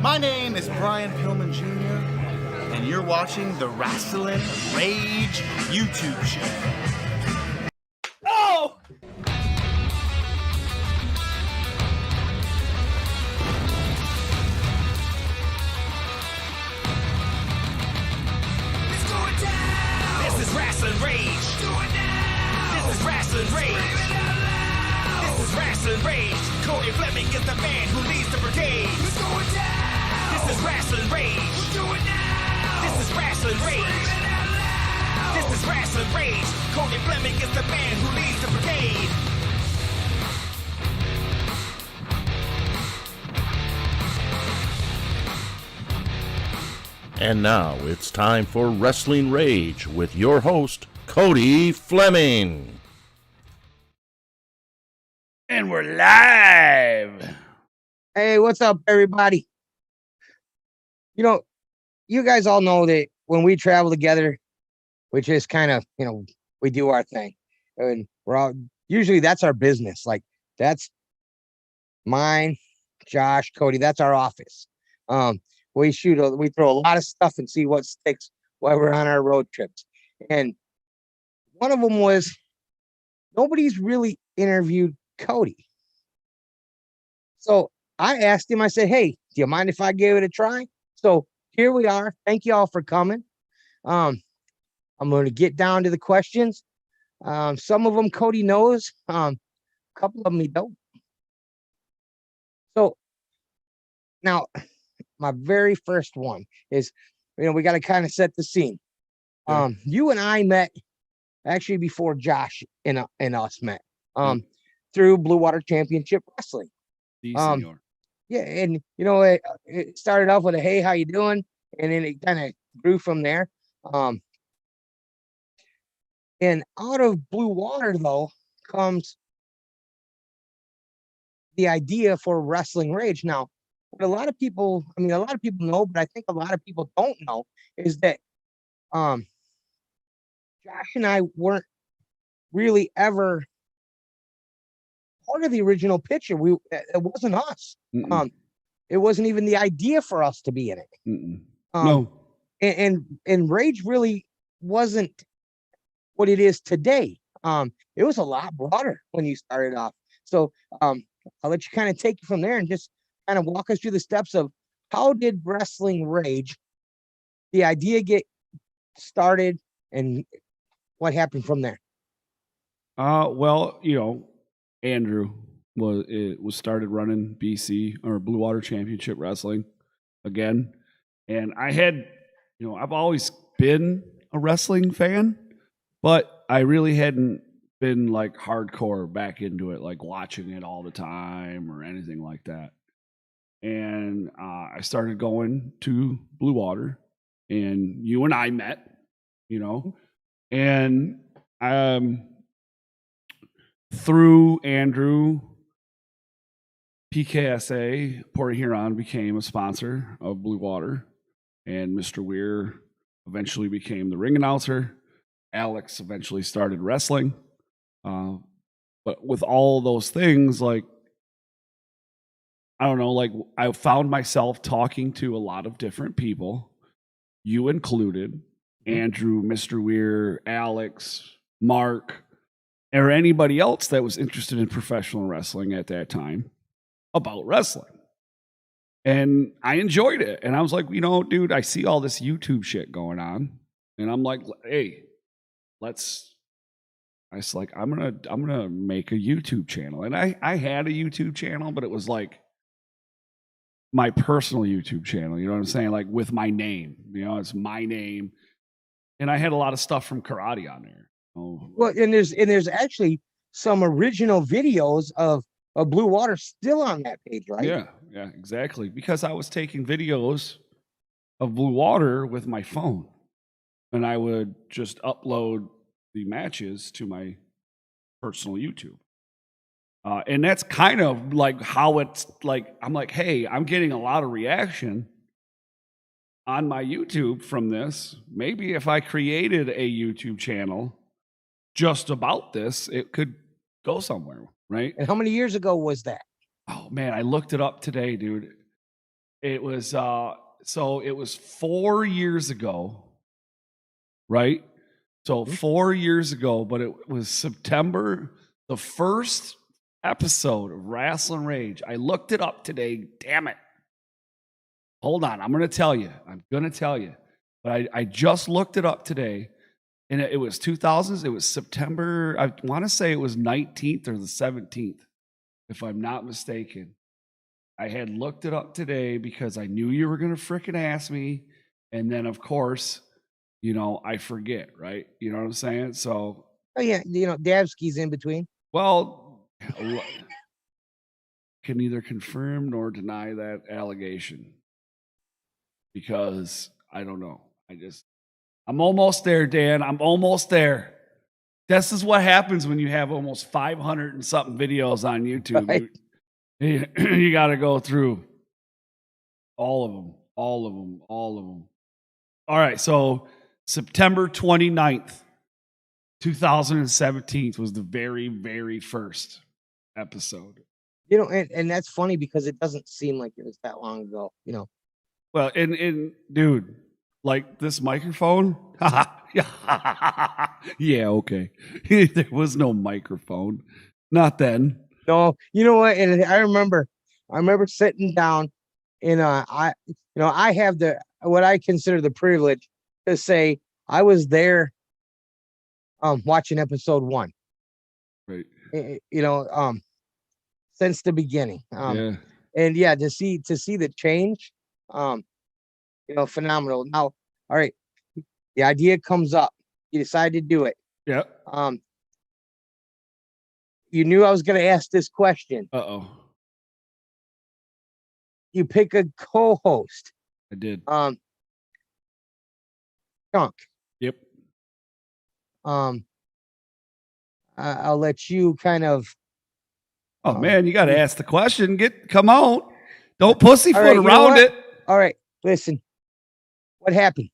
My name is Brian Pillman Jr., and you're watching the Rasslin Rage YouTube show. Oh! It's going down! This is Rasslin Rage. It's going down! This is Rasslin Rage. Scream it out loud! This is Rasslin Rage. Cody Fleming is the man who leads the brigade. It's going down! This is Rasslin Rage. We're doing now! This is Rasslin Scream Rage. it out loud! This is Rasslin Rage. Cody Fleming is the man who leads the brigade. And now it's time for Rasslin Rage with your host, Cody Fleming. And we're live. Hey, what's up, everybody? You know, you guys all know that when we travel together, we just kind of, we do our thing. And we're all, usually that's our business. Like, that's mine, Josh, Cody, that's our office. We throw a lot of stuff and see what sticks while we're on our road trips. And one of them was, nobody's really interviewed Cody. So I asked him, I said, hey, do you mind if I gave it a try? So here we are. Thank you all for coming. I'm going to get down to the questions. Some of them Cody knows. A couple of them he don't. So now my very first one is, we got to kind of set the scene. You and I met actually before Josh and us met. Through Blue Water Championship Wrestling. Senor. Yeah, and it started off with a hey, how you doing? And then it kind of grew from there. And out of Blue Water though comes the idea for Rasslin Rage. Now, what a lot of people know, but I think a lot of people don't know is that Josh and I weren't really ever part of the original picture. It wasn't us. It wasn't even the idea for us to be in it. No. And Rage really wasn't what it is today. It was a lot broader when you started off. So I'll let you kind of take it from there and just kind of walk us through the steps of how did Rasslin Rage, the idea, get started and what happened from there. Well, Andrew was started running BC or Blue Water Championship Wrestling again. And I had, I've always been a wrestling fan, but I really hadn't been like hardcore back into it, like watching it all the time or anything like that. And I started going to Blue Water, and you and I met, and through Andrew, PKSA, Port Huron, became a sponsor of Blue Water, and Mr. Weir eventually became the ring announcer. Alex eventually started wrestling. But with all those things, like, I don't know, like I found myself talking to a lot of different people, you included, Andrew, Mr. Weir, Alex, Mark, or anybody else that was interested in professional wrestling at that time about wrestling. And I enjoyed it. And I was like, dude, I see all this YouTube shit going on. And I'm like, hey, I'm gonna make a YouTube channel. And I had a YouTube channel, but it was like my personal YouTube channel, you know what I'm saying? Like with my name, it's my name. And I had a lot of stuff from karate on there. Well, and there's actually some original videos of Blue Water still on that page, right? Yeah, exactly. Because I was taking videos of Blue Water with my phone, and I would just upload the matches to my personal YouTube. And that's kind of like how it's like, I'm like, hey, I'm getting a lot of reaction on my YouTube from this. Maybe if I created a YouTube channel just about this, it could go somewhere, right? And how many years ago was that? Oh man, I looked it up today, dude. It was so it was 4 years ago, right? So 4 years ago, but it was September, the first episode of Rasslin Rage. I looked it up today. Damn it. Hold on. I'm going to tell you. But I just looked it up today, and it was 2000s. It was September. I want to say it was 19th or the 17th, if I'm not mistaken. I had looked it up today because I knew you were going to frickin' ask me. And then, of course, I forget, right? You know what I'm saying? So, Oh yeah, Davsky's in between. well, can neither confirm nor deny that allegation because I don't know. I'm almost there, Dan. I'm almost there. This is what happens when you have almost 500 and something videos on YouTube. Right. You got to go through all of them. All right. So September 29th, 2017 was the very, very first episode. And that's funny because it doesn't seem like it was that long ago, Well, and dude, like this microphone. Yeah, okay. There was no microphone. Not then. No, you know what? And I remember sitting down and I have what I consider the privilege to say I was there watching episode 1. Right. Since the beginning. Yeah. And yeah, to see the change, phenomenal. Now, all right, the idea comes up. You decide to do it. Yeah. You knew I was going to ask this question. Uh-oh. You pick a co-host. I did. Chunk. Yep. I'll let you kind of. Oh man, you got to ask the question. Come on. Don't pussyfoot All right, around it. All right, listen. What happened?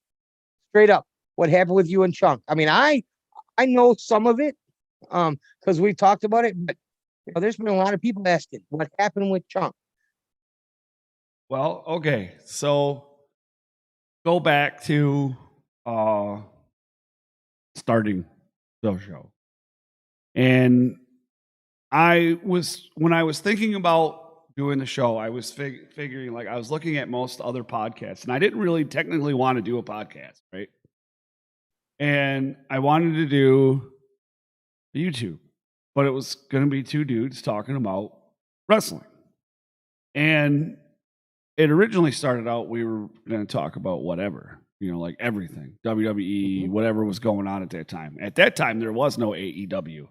Straight up, what happened with you and Chunk? I mean, I know some of it, because we talked about it, but there's been a lot of people asking what happened with Chunk. Well, okay. So go back to starting the show. And when I was thinking about doing the show, I was figuring, like, I was looking at most other podcasts, and I didn't really technically want to do a podcast, right? And I wanted to do YouTube, but it was going to be 2 dudes talking about wrestling. And it originally started out, we were going to talk about whatever, like everything, WWE, whatever was going on at that time. At that time, there was no AEW,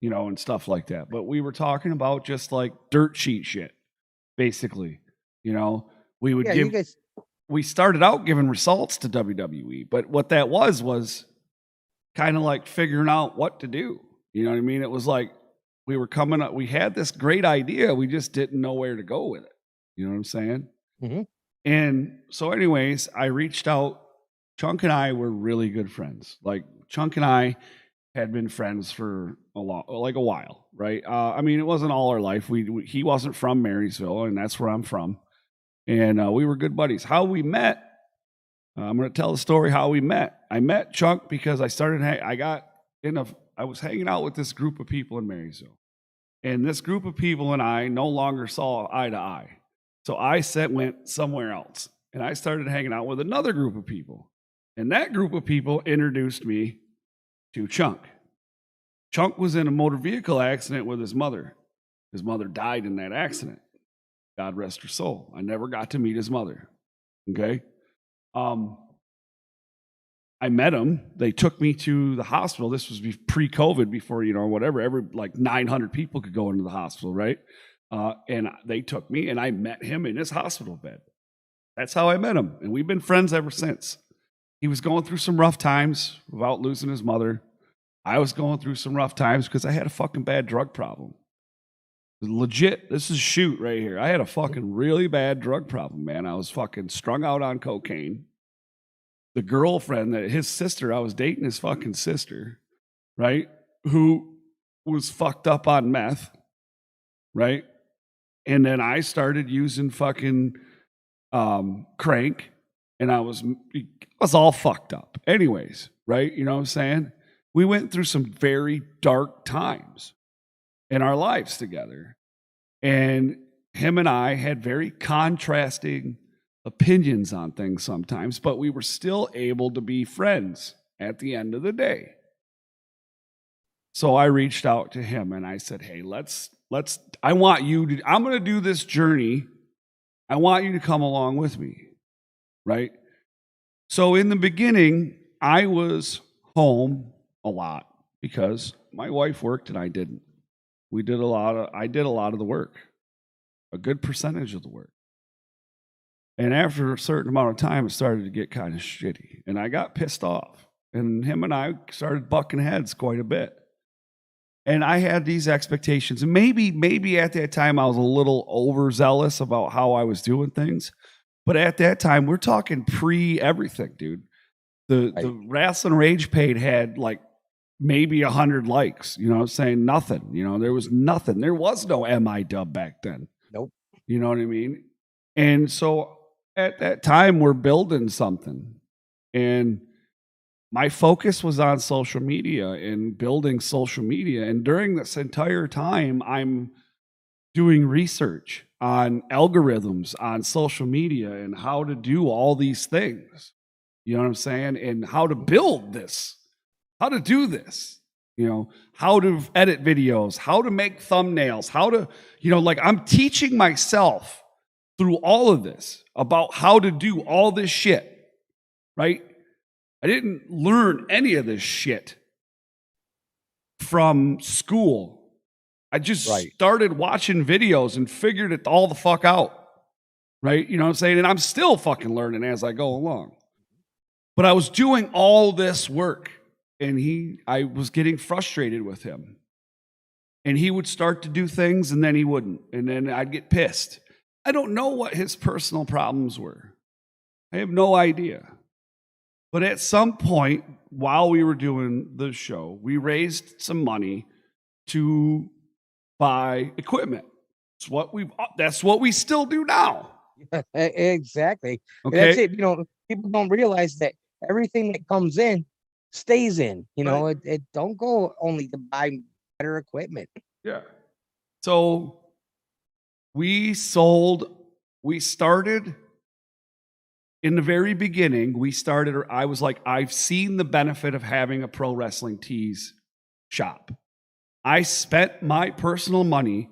and stuff like that. But we were talking about just like dirt sheet shit, basically. We would we started out giving results to WWE, but what that was kind of like figuring out what to do. You know what I mean? It was like we were coming up, we had this great idea, we just didn't know where to go with it. You know what I'm saying? Mm-hmm. And so anyways, I reached out. Chunk and I were really good friends. Like Chunk and I had been friends for a while, right? I mean, it wasn't all our life. He wasn't from Marysville, and that's where I'm from. And we were good buddies. How we met, I'm going to tell the story how we met. I met Chunk because I was hanging out with this group of people in Marysville. And this group of people and I no longer saw eye to eye. So I went somewhere else. And I started hanging out with another group of people. And that group of people introduced me to Chunk. Chunk was in a motor vehicle accident with his mother. His mother died in that accident. God rest her soul. I never got to meet his mother. Okay. I met him. They took me to the hospital. This was pre-COVID, before, whatever, every 900 people could go into the hospital, right? And they took me, and I met him in his hospital bed. That's how I met him. And we've been friends ever since. He was going through some rough times without losing his mother. I was going through some rough times because I had a fucking bad drug problem. Legit, this is shoot right here. I had a fucking really bad drug problem, man. I was fucking strung out on cocaine. The girlfriend, his sister, I was dating his fucking sister, right? Who was fucked up on meth, right? And then I started using fucking crank, and I was all fucked up. Anyways, right? You know what I'm saying? We went through some very dark times in our lives together. And him and I had very contrasting opinions on things sometimes, but we were still able to be friends at the end of the day. So I reached out to him and I said, hey, I'm going to do this journey. I want you to come along with me, right? So in the beginning, I was home a lot because my wife worked and I didn't. I did a lot of the work, a good percentage of the work. And after a certain amount of time, it started to get kind of shitty. And I got pissed off. And him and I started bucking heads quite a bit. And I had these expectations. And maybe at that time, I was a little overzealous about how I was doing things. But at that time, we're talking pre-everything, dude. The Rasslin Rage page had like maybe 100 likes. You know what I'm saying? Nothing. You know, there was nothing. There was no MI-dub back then. Nope. You know what I mean? And so at that time, we're building something. And my focus was on social media and building social media. And during this entire time, I'm doing research on algorithms on social media and how to do all these things. You know what I'm saying? And how to build this, how to do this, you know, how to edit videos, how to make thumbnails, how to, you know, like I'm teaching myself through all of this about how to do all this shit, right? I didn't learn any of this shit from school. I just started watching videos and figured it all the fuck out, right? You know what I'm saying? And I'm still fucking learning as I go along. But I was doing all this work, and I was getting frustrated with him. And he would start to do things, and then he wouldn't. And then I'd get pissed. I don't know what his personal problems were. I have no idea. But at some point, while we were doing the show, we raised some money to buy equipment. That's what we still do now. Exactly. Okay. That's it. You know, people don't realize that everything that comes in stays in. You know, it don't go only to buy better equipment. Yeah. So we started in the very beginning. I was like, I've seen the benefit of having a pro wrestling tees shop. I spent my personal money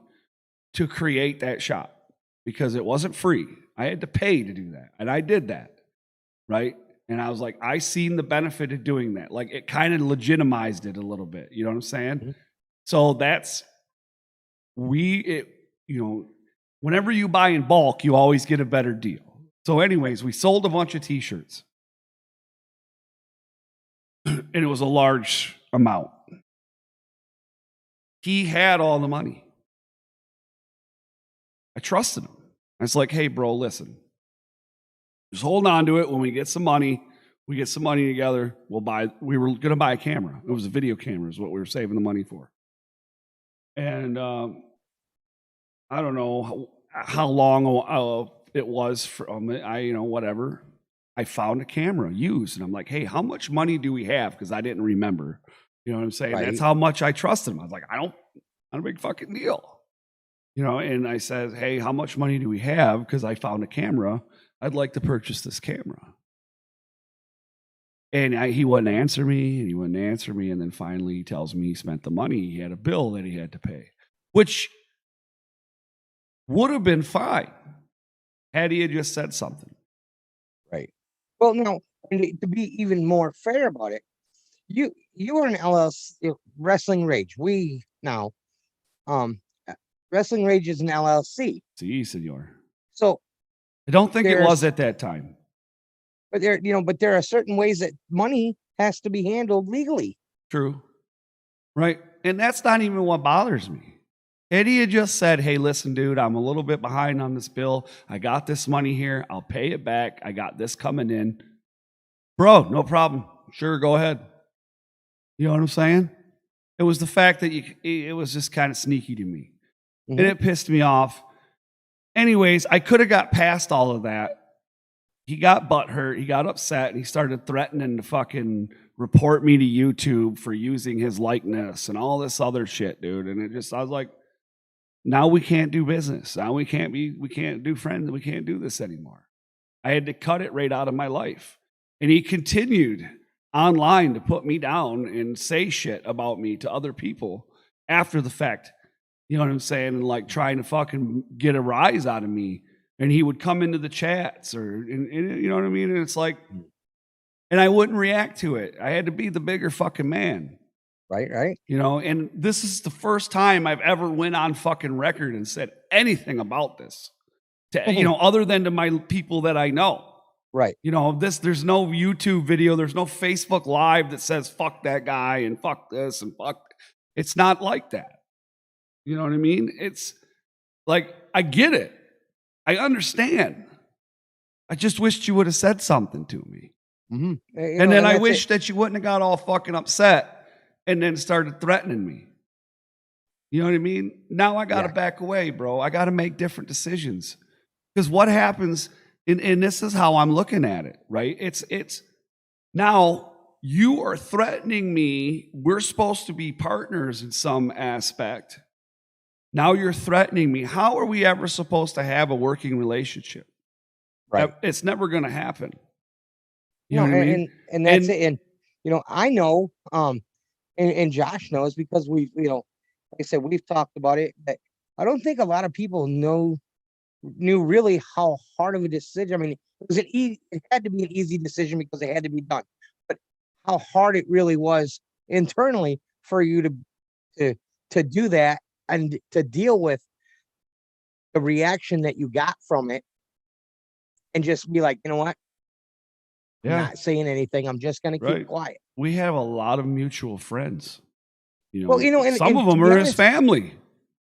to create that shop because it wasn't free. I had to pay to do that. And I did that. Right. And I was like, I seen the benefit of doing that. Like it kind of legitimized it a little bit. You know what I'm saying? Mm-hmm. So whenever you buy in bulk, you always get a better deal. So anyways, we sold a bunch of t-shirts. And it was a large amount. He had all the money. I trusted him. I was like, hey, bro, listen. Just hold on to it. When we get some money together, we were going to buy a camera. It was a video camera is what we were saving the money for. And I don't know how long it was from whatever. I found a camera used, and I'm like, hey, how much money do we have? Because I didn't remember. You know what I'm saying? Right. That's how much I trusted him. I was like, not a big fucking deal. You know, and I said, hey, how much money do we have? Because I found a camera. I'd like to purchase this camera. And he wouldn't answer me, and then finally he tells me he spent the money. He had a bill that he had to pay, which would have been fine had he had just said something. Right. Well, now, to be even more fair about it, you were an LLC, Rasslin Rage. Rasslin Rage is an LLC. Si, senor. So I don't think it was at that time. But there are certain ways that money has to be handled legally. True. Right. And that's not even what bothers me. Eddie had just said, hey, listen, dude, I'm a little bit behind on this bill. I got this money here. I'll pay it back. I got this coming in. Bro, no problem. Sure, go ahead. You know what I'm saying? It was the fact that it was just kind of sneaky to me. Mm-hmm. And it pissed me off. Anyways, I could have got past all of that he got butthurt, he got upset, and he started threatening to fucking report me to YouTube for using his likeness and all this other shit, dude. And I was like, now we can't do business. Now we can't do friends. We can't do this anymore. I had to cut it right out of my life. And he continued online to put me down and say shit about me to other people after the fact. You know what I'm saying? And like trying to fucking get a rise out of me. And he would come into the chats and you know what I mean? And it's like, and I wouldn't react to it. I had to be the bigger fucking man. Right. You know, and this is the first time I've ever went on fucking record and said anything about this to, you know, other than to my people that I know. Right. You know, there's no YouTube video. There's no Facebook Live that says, fuck that guy and fuck this and fuck. It's not like that. You know what I mean? It's like, I get it. I understand. I just wished you would have said something to me. Mm-hmm. And then I wish that you wouldn't have got all fucking upset and then started threatening me. You know what I mean? Now I got to back away, bro. I got to make different decisions. Because what happens, and this is how I'm looking at it, right? It's now you are threatening me. We're supposed to be partners in some aspect. Now you're threatening me. How are we ever supposed to have a working relationship? Right. It's never going to happen. You know what I mean? And that's it. And, you know, I know, and Josh knows because we've, you know, like I said, we've talked about it. But I don't think a lot of people knew really how hard of a decision. I mean, it had to be an easy decision because it had to be done. But how hard it really was internally for you to do that and to deal with the reaction that you got from it, and just be like, you know what? I'm not saying anything. I'm just going to keep quiet. We have a lot of mutual friends. You know, well, you know, and some of them are his family.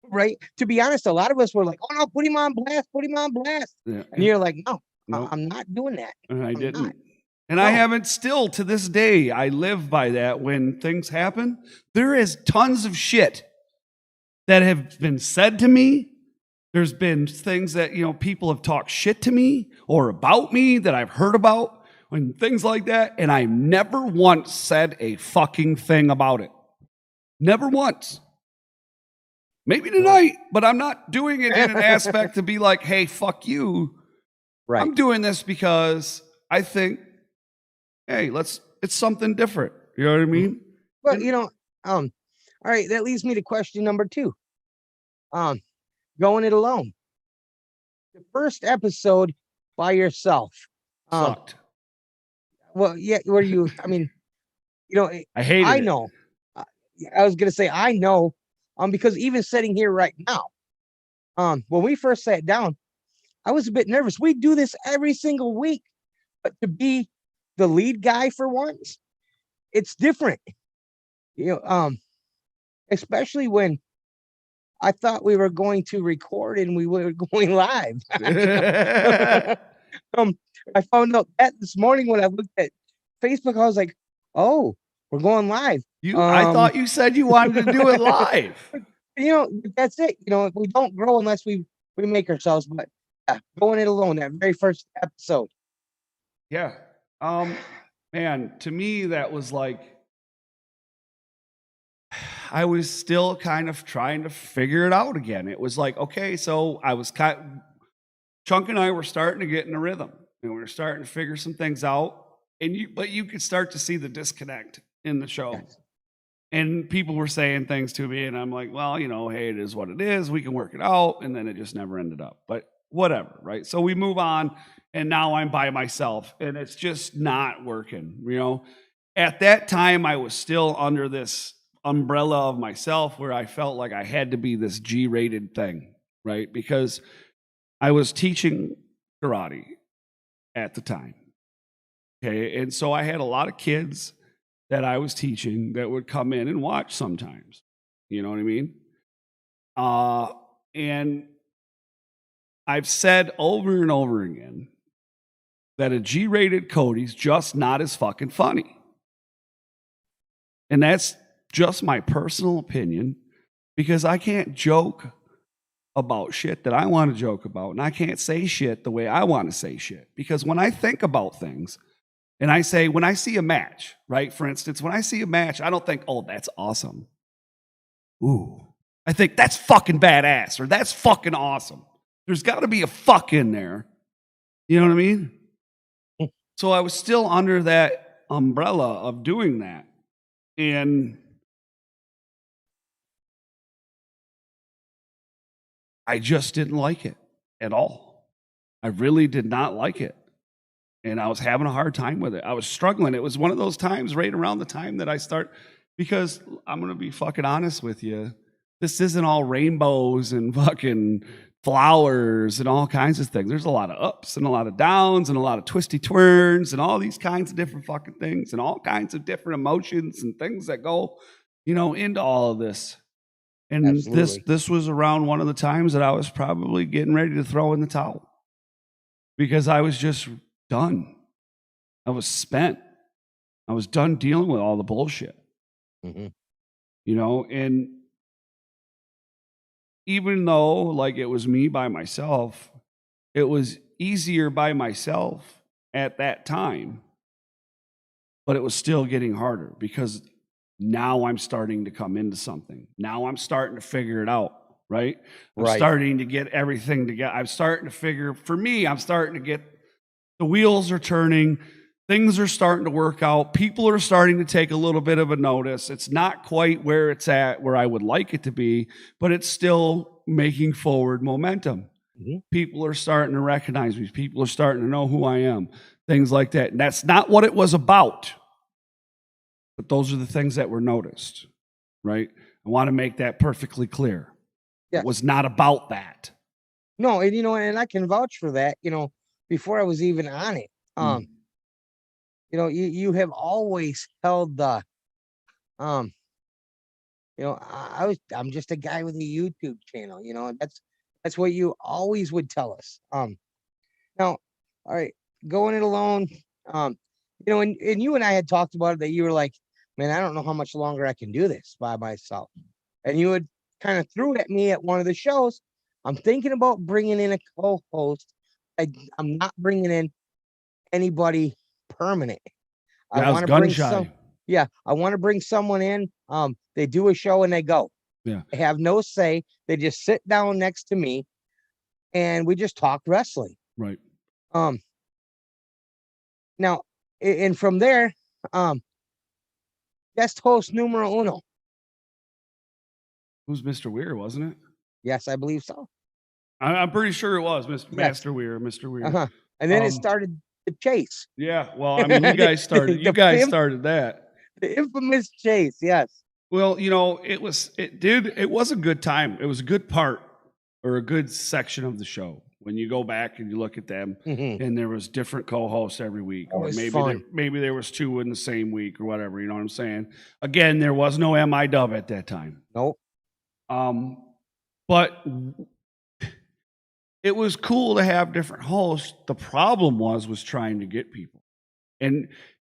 Right. To be honest, a lot of us were like, oh no, put him on blast, put him on blast. Yeah. And you're like, no, I'm not doing that. And I didn't. Not. And I haven't still to this day. I live by that. When things happen, there is tons of shit that have been said to me. There's been things that, you know, people have talked shit to me or about me that I've heard about and things like that. And I never once said a fucking thing about it. Never once. Maybe tonight, but I'm not doing it in an aspect to be like, hey, fuck you. Right. I'm doing this because I think, hey, it's something different. You know what I mean? Well, you know, all right, that leads me to question number 2. Going it alone. The first episode by yourself. Sucked. Well, yeah, were you, I mean, you know, I hate it. I know. I was going to say, I know. Because even sitting here right now, when we first sat down, I was a bit nervous. We do this every single week, but to be the lead guy for once, it's different. You know, especially when I thought we were going to record and we were going live. I found out that this morning when I looked at Facebook, I was like, oh, we're going live. I thought you said you wanted to do it live. You know, that's it. You know, we don't grow unless we make ourselves. But going it alone, that very first episode. Yeah. Man, to me, that was like, I was still kind of trying to figure it out again. It was like, okay, so I was Chunk and I were starting to get in a rhythm, and we were starting to figure some things out. But you could start to see the disconnect in the show. Yes. And people were saying things to me, and I'm like, well, you know, hey, it is what it is. We can work it out. And then it just never ended up. But whatever, right? So we move on, and now I'm by myself, and it's just not working, you know? At that time, I was still under this umbrella of myself where I felt like I had to be this G-rated thing, right? Because I was teaching karate at the time, okay? And so I had a lot of kids that I was teaching that would come in and watch sometimes. You know what I mean? And I've said over and over again that a G-rated Cody's just not as fucking funny. And that's just my personal opinion, because I can't joke about shit that I want to joke about, and I can't say shit the way I want to say shit. Because when I think about things, and I say, when I see a match, right? For instance, when I see a match, I don't think, oh, that's awesome. Ooh. I think that's fucking badass, or that's fucking awesome. There's got to be a fuck in there. You know what I mean? So I was still under that umbrella of doing that. And I just didn't like it at all. I really did not like it. And I was having a hard time with it. I was struggling. It was one of those times right around the time that I start, because I'm going to be fucking honest with you. This isn't all rainbows and fucking flowers and all kinds of things. There's a lot of ups and a lot of downs and a lot of twisty turns and all these kinds of different fucking things and all kinds of different emotions and things that go, into all of this. And Absolutely. this was around one of the times that I was probably getting ready to throw in the towel, because I was just done. I was spent. I was done dealing with all the bullshit. Mm-hmm. And even though like it was me by myself, it was easier by myself at that time, but it was still getting harder, because now I'm starting to come into something. Now I'm starting to figure it out, right? I'm Right. starting to get everything together. I'm starting to figure, for me, I'm starting to get, the wheels are turning. Things are starting to work out. People are starting to take a little bit of a notice. It's not quite where it's at, where I would like it to be, but it's still making forward momentum. Mm-hmm. People are starting to recognize me. People are starting to know who I am. Things like that. And that's not what it was about. But those are the things that were noticed, right? I want to make that perfectly clear. Yes. It was not about that. No, and and I can vouch for that. Before I was even on it, you have always held the, I'm just a guy with a YouTube channel. And that's what you always would tell us. Now, all right, going it alone. And you and I had talked about it, that you were like, man, I don't know how much longer I can do this by myself. And you had kind of threw at me at one of the shows, I'm thinking about bringing in a co-host. I'm not bringing in anybody permanent. I was gun shy. I want to bring someone in. They do a show and they go. Yeah. They have no say. They just sit down next to me and we just talk wrestling. Right. Now, and from there, guest host numero uno. Who's Mr. Weir, wasn't it? Yes, I believe so. I'm pretty sure it was Mr. Yes. Master Weir, Mr. Weir. And then it started the chase. Yeah, well, I mean, you guys started. You guys started that. The infamous chase. Yes. Well, it was a good time. It was a good part, or a good section of the show. When you go back and you look at them, and there was different co-hosts every week, or maybe there was two in the same week or whatever. You know what I'm saying? Again, there was no MI-Dub at that time. Nope. But it was cool to have different hosts. The problem was trying to get people, and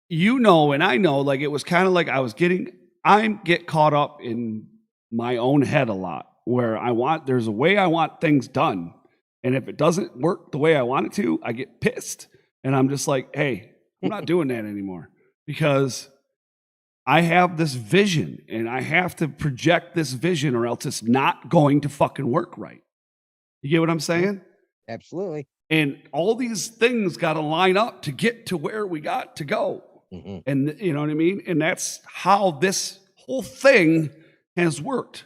and I know, like, it was kind of like I get caught up in my own head a lot, where there's a way I want things done. And if it doesn't work the way I want it to, I get pissed. And I'm just like, hey, I'm not doing that anymore, because I have this vision and I have to project this vision, or else it's not going to fucking work right. You get what I'm saying? Absolutely. And all these things got to line up to get to where we got to go. And you know what I mean? And that's how this whole thing has worked,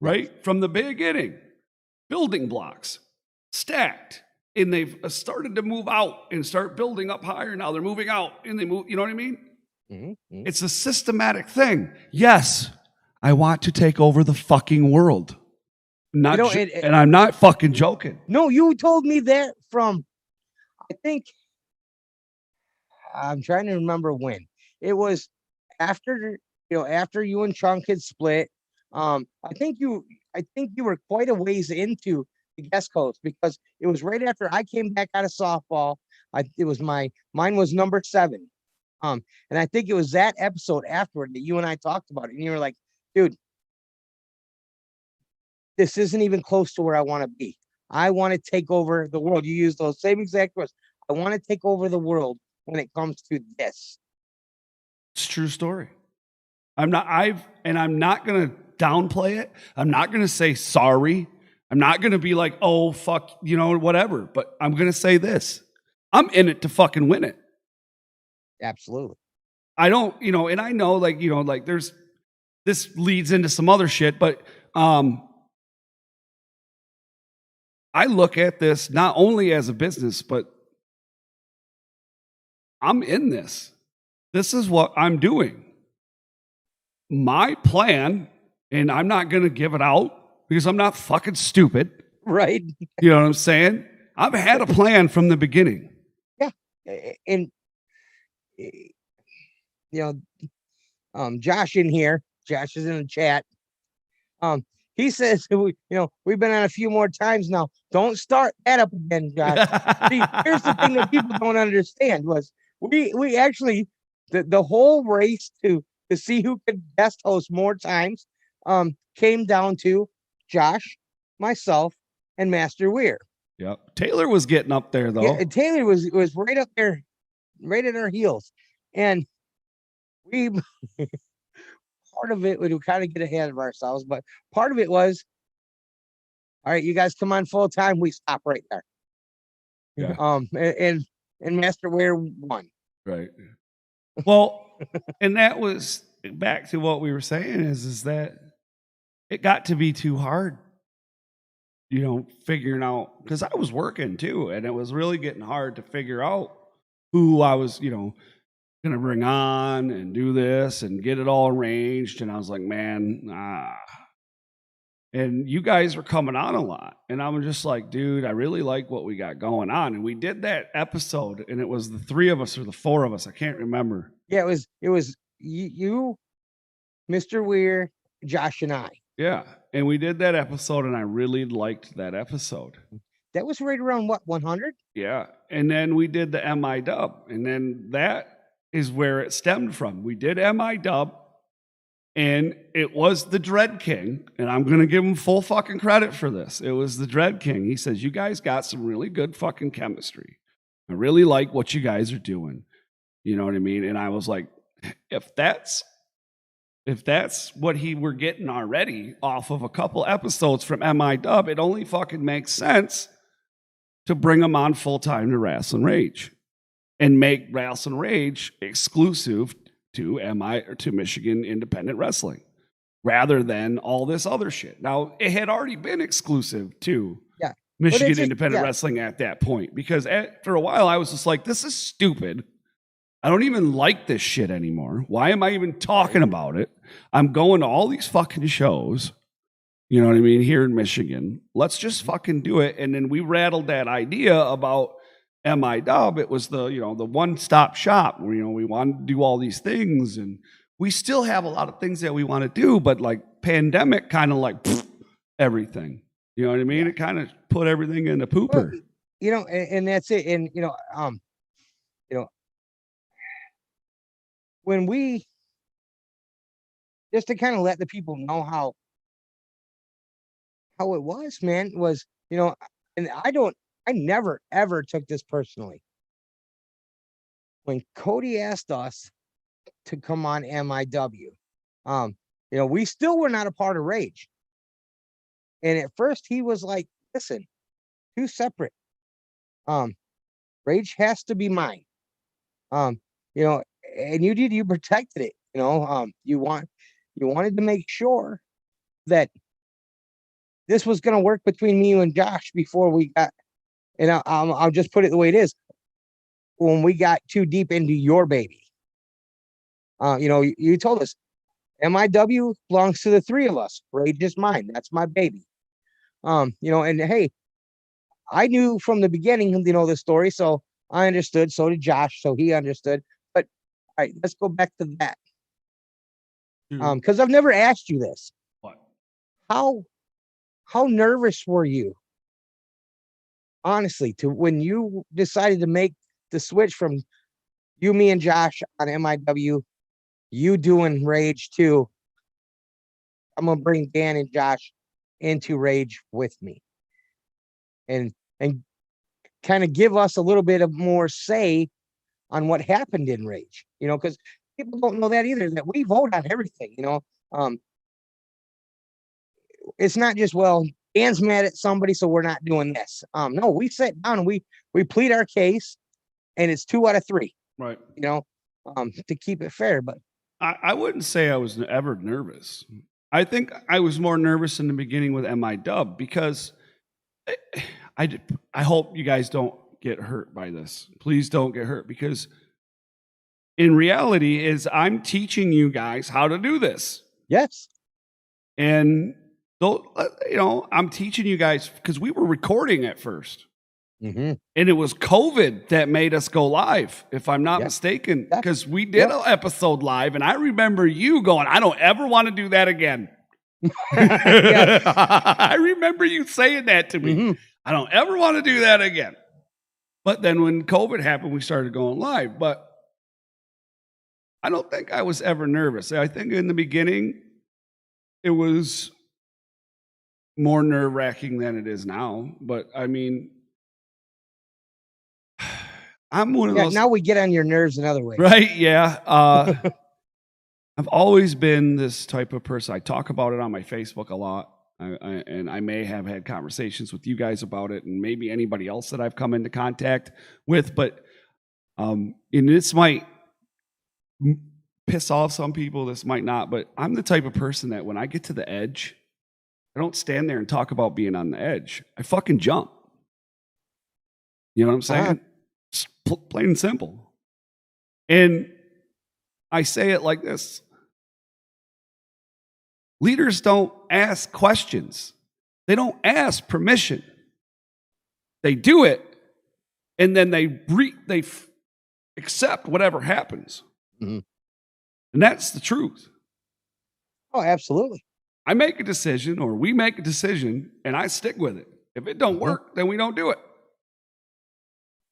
right? From the beginning, building blocks stacked, and they've started to move out and start building up higher. Now they're moving out and they move, you know what I mean? It's a systematic thing. Yes, I want to take over the fucking world. And I'm not fucking joking. No, you told me that from, I think, I'm trying to remember when. It was after you and Chunk had split. I think you were quite a ways into the guest host, because it was right after I came back out of softball. Mine was number 7. And I think it was that episode afterward that you and I talked about it. And you were like, dude, this isn't even close to where I want to be. I want to take over the world. You use those same exact words. I want to take over the world when it comes to this. It's a true story. I'm not going to downplay it. I'm not going to say sorry. I'm not going to be like, oh, fuck, whatever. But I'm going to say this. I'm in it to fucking win it. Absolutely. I don't, and I know there's, this leads into some other shit, but I look at this not only as a business, but I'm in this. This is what I'm doing. My plan, and I'm not going to give it out because I'm not fucking stupid. Right. You know what I'm saying? I've had a plan from the beginning. Yeah. And, Josh in here, Josh is in the chat. He says, we've been on a few more times now. Don't start that up again, Josh. See, here's the thing that people don't understand was we actually, the whole race to see who could best host more times came down to Josh, myself, and Master Weir. Yep. Taylor was getting up there though. Yeah, Taylor was right up there, right at our heels. And we part of it, we kind of get ahead of ourselves, but part of it was, all right, you guys come on full time, we stop right there. Yeah. And Master Weir won. Right. Well, and that was back to what we were saying is that it got to be too hard, figuring out, because I was working too, and it was really getting hard to figure out who I was, going to bring on and do this and get it all arranged. And I was like, man, and you guys were coming on a lot. And I was just like, dude, I really like what we got going on. And we did that episode, and it was the 3 of us or the 4 of us. I can't remember. Yeah, it was you, Mr. Weir, Josh, and I. Yeah. And we did that episode, and I really liked that episode. That was right around what, 100? Yeah. And then we did the MI dub. And then that is where it stemmed from. We did MI dub, and it was the Dread King. And I'm going to give him full fucking credit for this. It was the Dread King. He says, you guys got some really good fucking chemistry. I really like what you guys are doing. You know what I mean? And I was like, if that's what we're getting already off of a couple episodes from MI dub, it only fucking makes sense to bring them on full time to Rasslin Rage and make Rasslin Rage exclusive to to Michigan Independent Wrestling rather than all this other shit. Now, it had already been exclusive to Michigan Independent Wrestling at that point, because for a while I was just like, this is stupid. I don't even like this shit anymore. Why am I even talking about it? I'm going to all these fucking shows. You know what I mean? Here in Michigan. Let's just fucking do it. And then we rattled that idea about MI dub. It was the one-stop shop where, we wanted to do all these things, and we still have a lot of things that we want to do, but like pandemic kind of like everything. You know what I mean? It kind of put everything in the pooper. Well, and that's it. And when we, just to kind of let the people know how it was, man, was, and I never ever took this personally. When Cody asked us to come on MIW, we still were not a part of Rage. And at first he was like, listen, 2 separate. Rage has to be mine. And you protected it. You wanted to make sure that this was going to work between me and Josh before we got, and I'll just put it the way it is. When we got too deep into your baby, you told us MIW belongs to the 3 of us. Rage is mine. That's my baby. And hey, I knew from the beginning, the story. So I understood. So did Josh. So he understood. But all right, let's go back to that. Because I've never asked you this. What? How nervous were you, honestly, to when you decided to make the switch from you, me, and Josh on MIW, you doing Rage 2? I'm gonna bring Dan and Josh into Rage with me, and kind of give us a little bit of more say on what happened in Rage, because people don't know that either, that we vote on everything. It's not just, well, Dan's mad at somebody, so we're not doing this. No, we sit down and we plead our case, and it's 2 out of 3, Right. to keep it fair. But I wouldn't say I was ever nervous. I think I was more nervous in the beginning with MI-Dub because I hope you guys don't get hurt by this. Please don't get hurt, because in reality is I'm teaching you guys how to do this. yes, And I'm teaching you guys because we were recording at first. mm-hmm. And it was COVID that made us go live, if I'm not Yeah. mistaken, Yeah. because we did an episode live, and I remember you going, I don't ever want to do that again. I remember you saying that to me. Mm-hmm. I don't ever want to do that again. But then when COVID happened, we started going live. But I don't think I was ever nervous. I think in the beginning, it was more nerve-wracking than it is now. But I mean, I'm one of those. Now we get on your nerves in other ways. Right? Yeah. I've always been this type of person. I talk about it on my Facebook a lot. And I may have had conversations with you guys about it, and maybe anybody else that I've come into contact with. But and this might piss off some people. This might not. But I'm the type of person that when I get to the edge, I don't stand there and talk about being on the edge. I fucking jump. You know what I'm saying? Just plain and simple. And I say it like this. Leaders don't ask questions. They don't ask permission. They do it, and then they accept whatever happens. Mm-hmm. And that's the truth. Oh, absolutely. I make a decision, or we make a decision, and I stick with it. If it don't work, then we don't do it.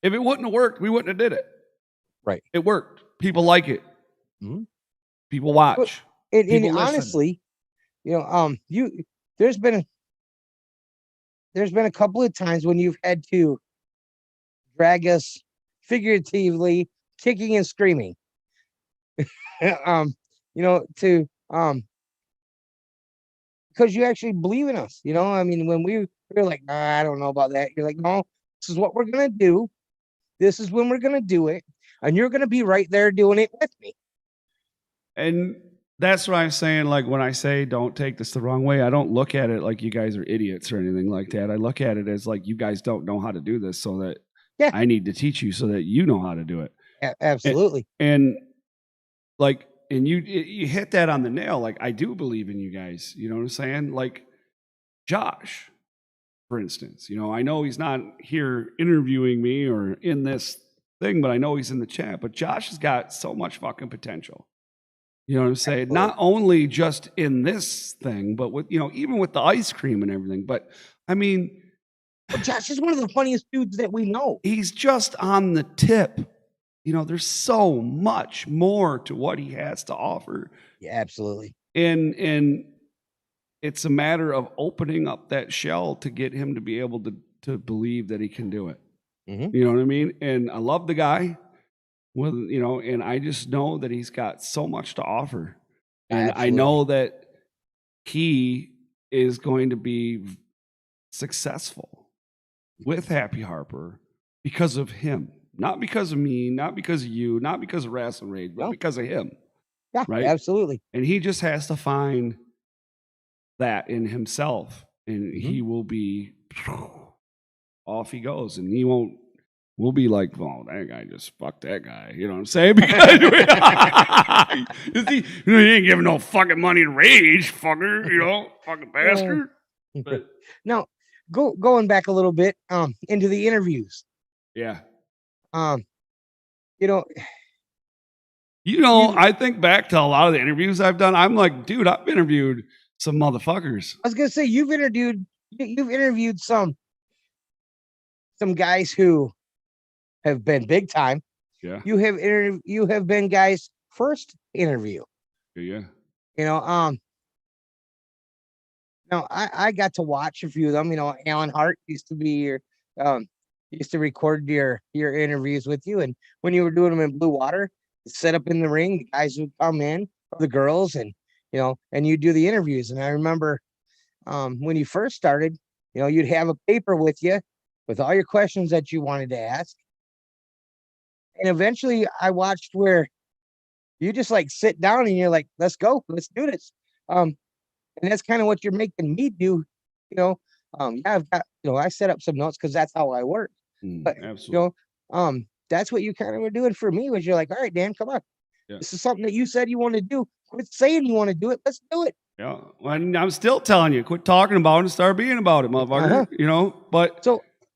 If it wouldn't have worked, we wouldn't have did it. Right. It worked. People like it. Mm-hmm. People watch. And People listen. honestly, there's been a couple of times when you've had to drag us figuratively, kicking and screaming, because you actually believe in us. When we were like, I don't know about that. You're like, no, this is what we're gonna do. This is when we're gonna do it, and you're gonna be right there doing it with me. And that's what I'm saying. Like, when I say don't take this the wrong way, I don't look at it like you guys are idiots or anything like that. I look at it as like you guys don't know how to do this, so that I need to teach you so that you know how to do it. Absolutely. And you hit that on the nail. Like, I do believe in you guys. You know what I'm saying? Like Josh, for instance. I know he's not here interviewing me or in this thing, but I know he's in the chat. But Josh has got so much fucking potential. You know what I'm saying? Absolutely. Not only just in this thing, but with, even with the ice cream and everything. But I mean, Josh is one of the funniest dudes that we know. He's just on the tip. There's so much more to what he has to offer. Yeah, absolutely. And it's a matter of opening up that shell to get him to be able to believe that he can do it. Mm-hmm. You know what I mean? And I love the guy. And I just know that he's got so much to offer. And absolutely. I know that he is going to be successful with Happy Harper because of him. Not because of me, not because of you, not because of Rasslin Rage, but because of him. Yeah, right? Absolutely. And he just has to find that in himself, and he will be off he goes, and we'll be like, oh, that guy just fucked that guy. You know what I'm saying? Because he ain't giving no fucking money to Rage, fucker, fucking bastard. But now, going back a little bit into the interviews. Yeah. I think back to a lot of the interviews I've done. I'm like, dude, I've interviewed some motherfuckers. I was gonna say you've interviewed some guys who have been big time. Yeah. You have been guys' first interview. Yeah. Now I got to watch a few of them. Alan Hart used to be um used to record your interviews with you, and when you were doing them in Blue Water, set up in the ring, the guys would come in, or the girls, and and you do the interviews. And I remember when you first started, you'd have a paper with you with all your questions that you wanted to ask. And eventually I watched where you just like sit down and you're like, let's go, let's do this. And that's kind of what you're making me do. Yeah, I've got, I set up some notes because that's how I work. But Absolutely. that's what you kind of were doing for me, was you're like, all right, Dan, come on. Yeah. This is something that you said you want to do. Quit saying you want to do it. Let's do it. Yeah. Well, and I'm still telling you, quit talking about it and start being about it, motherfucker. But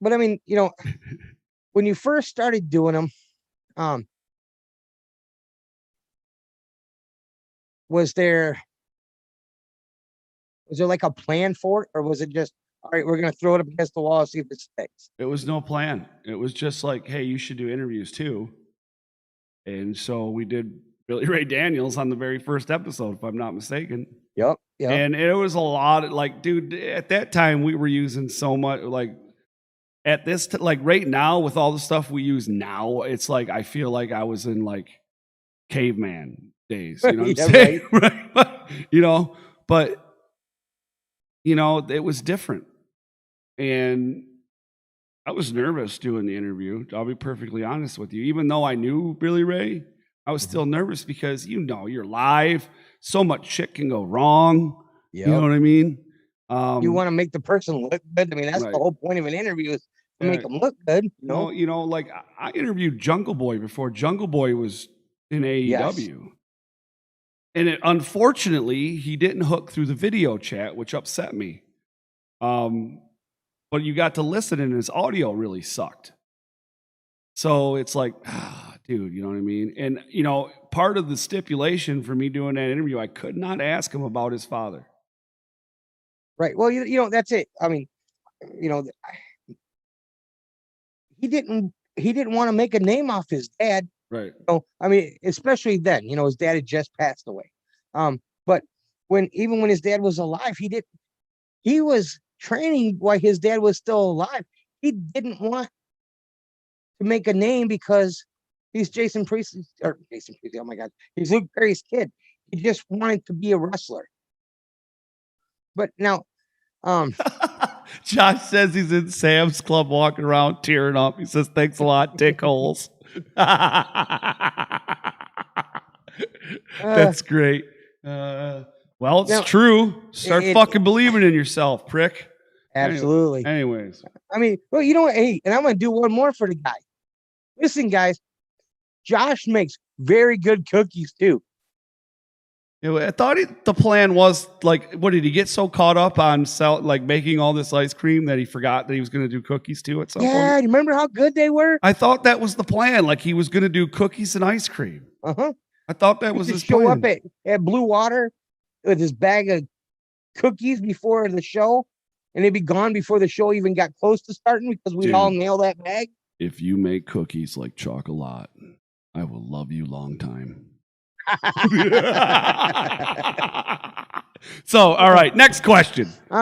But I mean, when you first started doing them, was there like a plan for it, or was it just, all right, we're gonna throw it up against the wall and see if it sticks? it was no plan. It was just like, hey, you should do interviews too. And so we did Billy Ray Daniels on the very first episode, if I'm not mistaken. Yep. And it was a lot of, like, dude, at that time we were using so much, like, at this, like right now with all the stuff we use now, it's like, I feel like I was in like caveman days, you know what I'm Yeah, saying? Right. But it was different. And I was nervous doing the interview. I'll be perfectly honest with you. Even though I knew Billy Ray, I was still nervous because, you're live. So much shit can go wrong. Yep. You know what I mean? You want to make the person look good. I mean, that's Right. the whole point of an interview, is to Yeah. make them look good. Like I interviewed Jungle Boy before Jungle Boy was in AEW. And unfortunately, he didn't hook through the video chat, which upset me. But you got to listen and his audio really sucked. So it's like, dude, you know what I mean? And, part of the stipulation for me doing that interview, I could not ask him about his father. Right. Well, that's it. I mean, he didn't want to make a name off his dad. Right. I mean, especially then, his dad had just passed away. But when his dad was alive, he was training while his dad was still alive. He didn't want to make a name because he's Jason Priest. Oh my God, he's Luke Perry's kid. He just wanted to be a wrestler. But now, Josh says he's in Sam's Club walking around tearing up. He says, thanks a lot, dick holes. That's great. Well, it's true. Start fucking believing in yourself, prick. Absolutely. Anyways. I mean, well, you know what? Hey, and I'm going to do one more for the guy. Listen, guys, Josh makes very good cookies too. I thought the plan was, like, what did he get so caught up on making all this ice cream that he forgot that he was going to do cookies too at some point? Yeah, you remember how good they were? I thought that was the plan. Like, he was going to do cookies and ice cream. I thought that was his show plan. up at Blue Water with his bag of cookies before the show, and they'd be gone before the show even got close to starting because we'd all nail that bag. If you make cookies like Chocolat, I will love you long time. So, all right, next question. We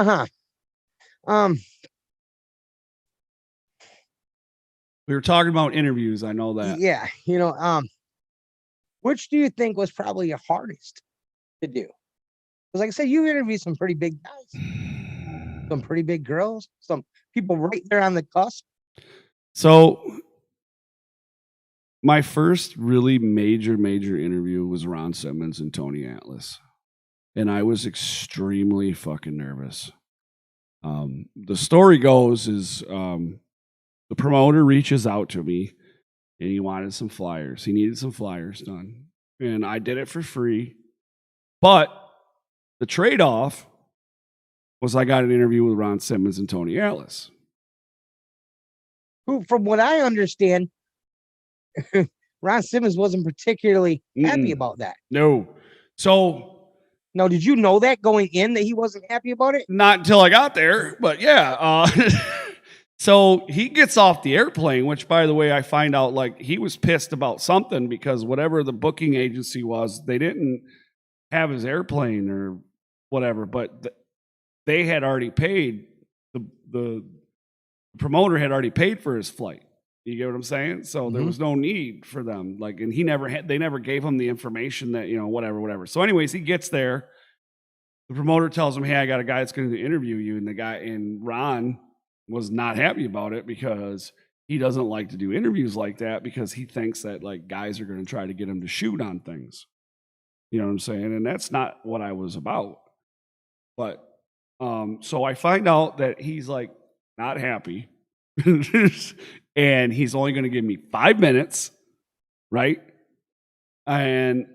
were talking about interviews. I know that. Yeah, which do you think was probably the hardest to do? Because, like I said, you interviewed some pretty big guys, some pretty big girls, some people right there on the cusp. So, my first really major interview was Ron Simmons and Tony Atlas. And I was extremely fucking nervous. The story goes is the promoter reaches out to me and he wanted some flyers. He needed some flyers done. And I did it for free. But the trade-off was I got an interview with Ron Simmons and Tony Atlas. Who, from what I understand, Ron Simmons wasn't particularly happy about that. No. So, now, did you know that going in, that he wasn't happy about it? Not until I got there, but yeah. So he gets off the airplane, which, by the way, I find out like he was pissed about something because whatever the booking agency was, they didn't have his airplane or whatever. But they had already paid the promoter had already paid for his flight. You get what I'm saying? So there was no need for them. Like, and they never gave him the information that, whatever. So anyways, he gets there. The promoter tells him, hey, I got a guy that's going to interview you. And Ron was not happy about it because he doesn't like to do interviews like that because he thinks that like guys are going to try to get him to shoot on things. You know what I'm saying? And that's not what I was about. But so I find out that he's like not happy and he's only going to give me 5 minutes, right? And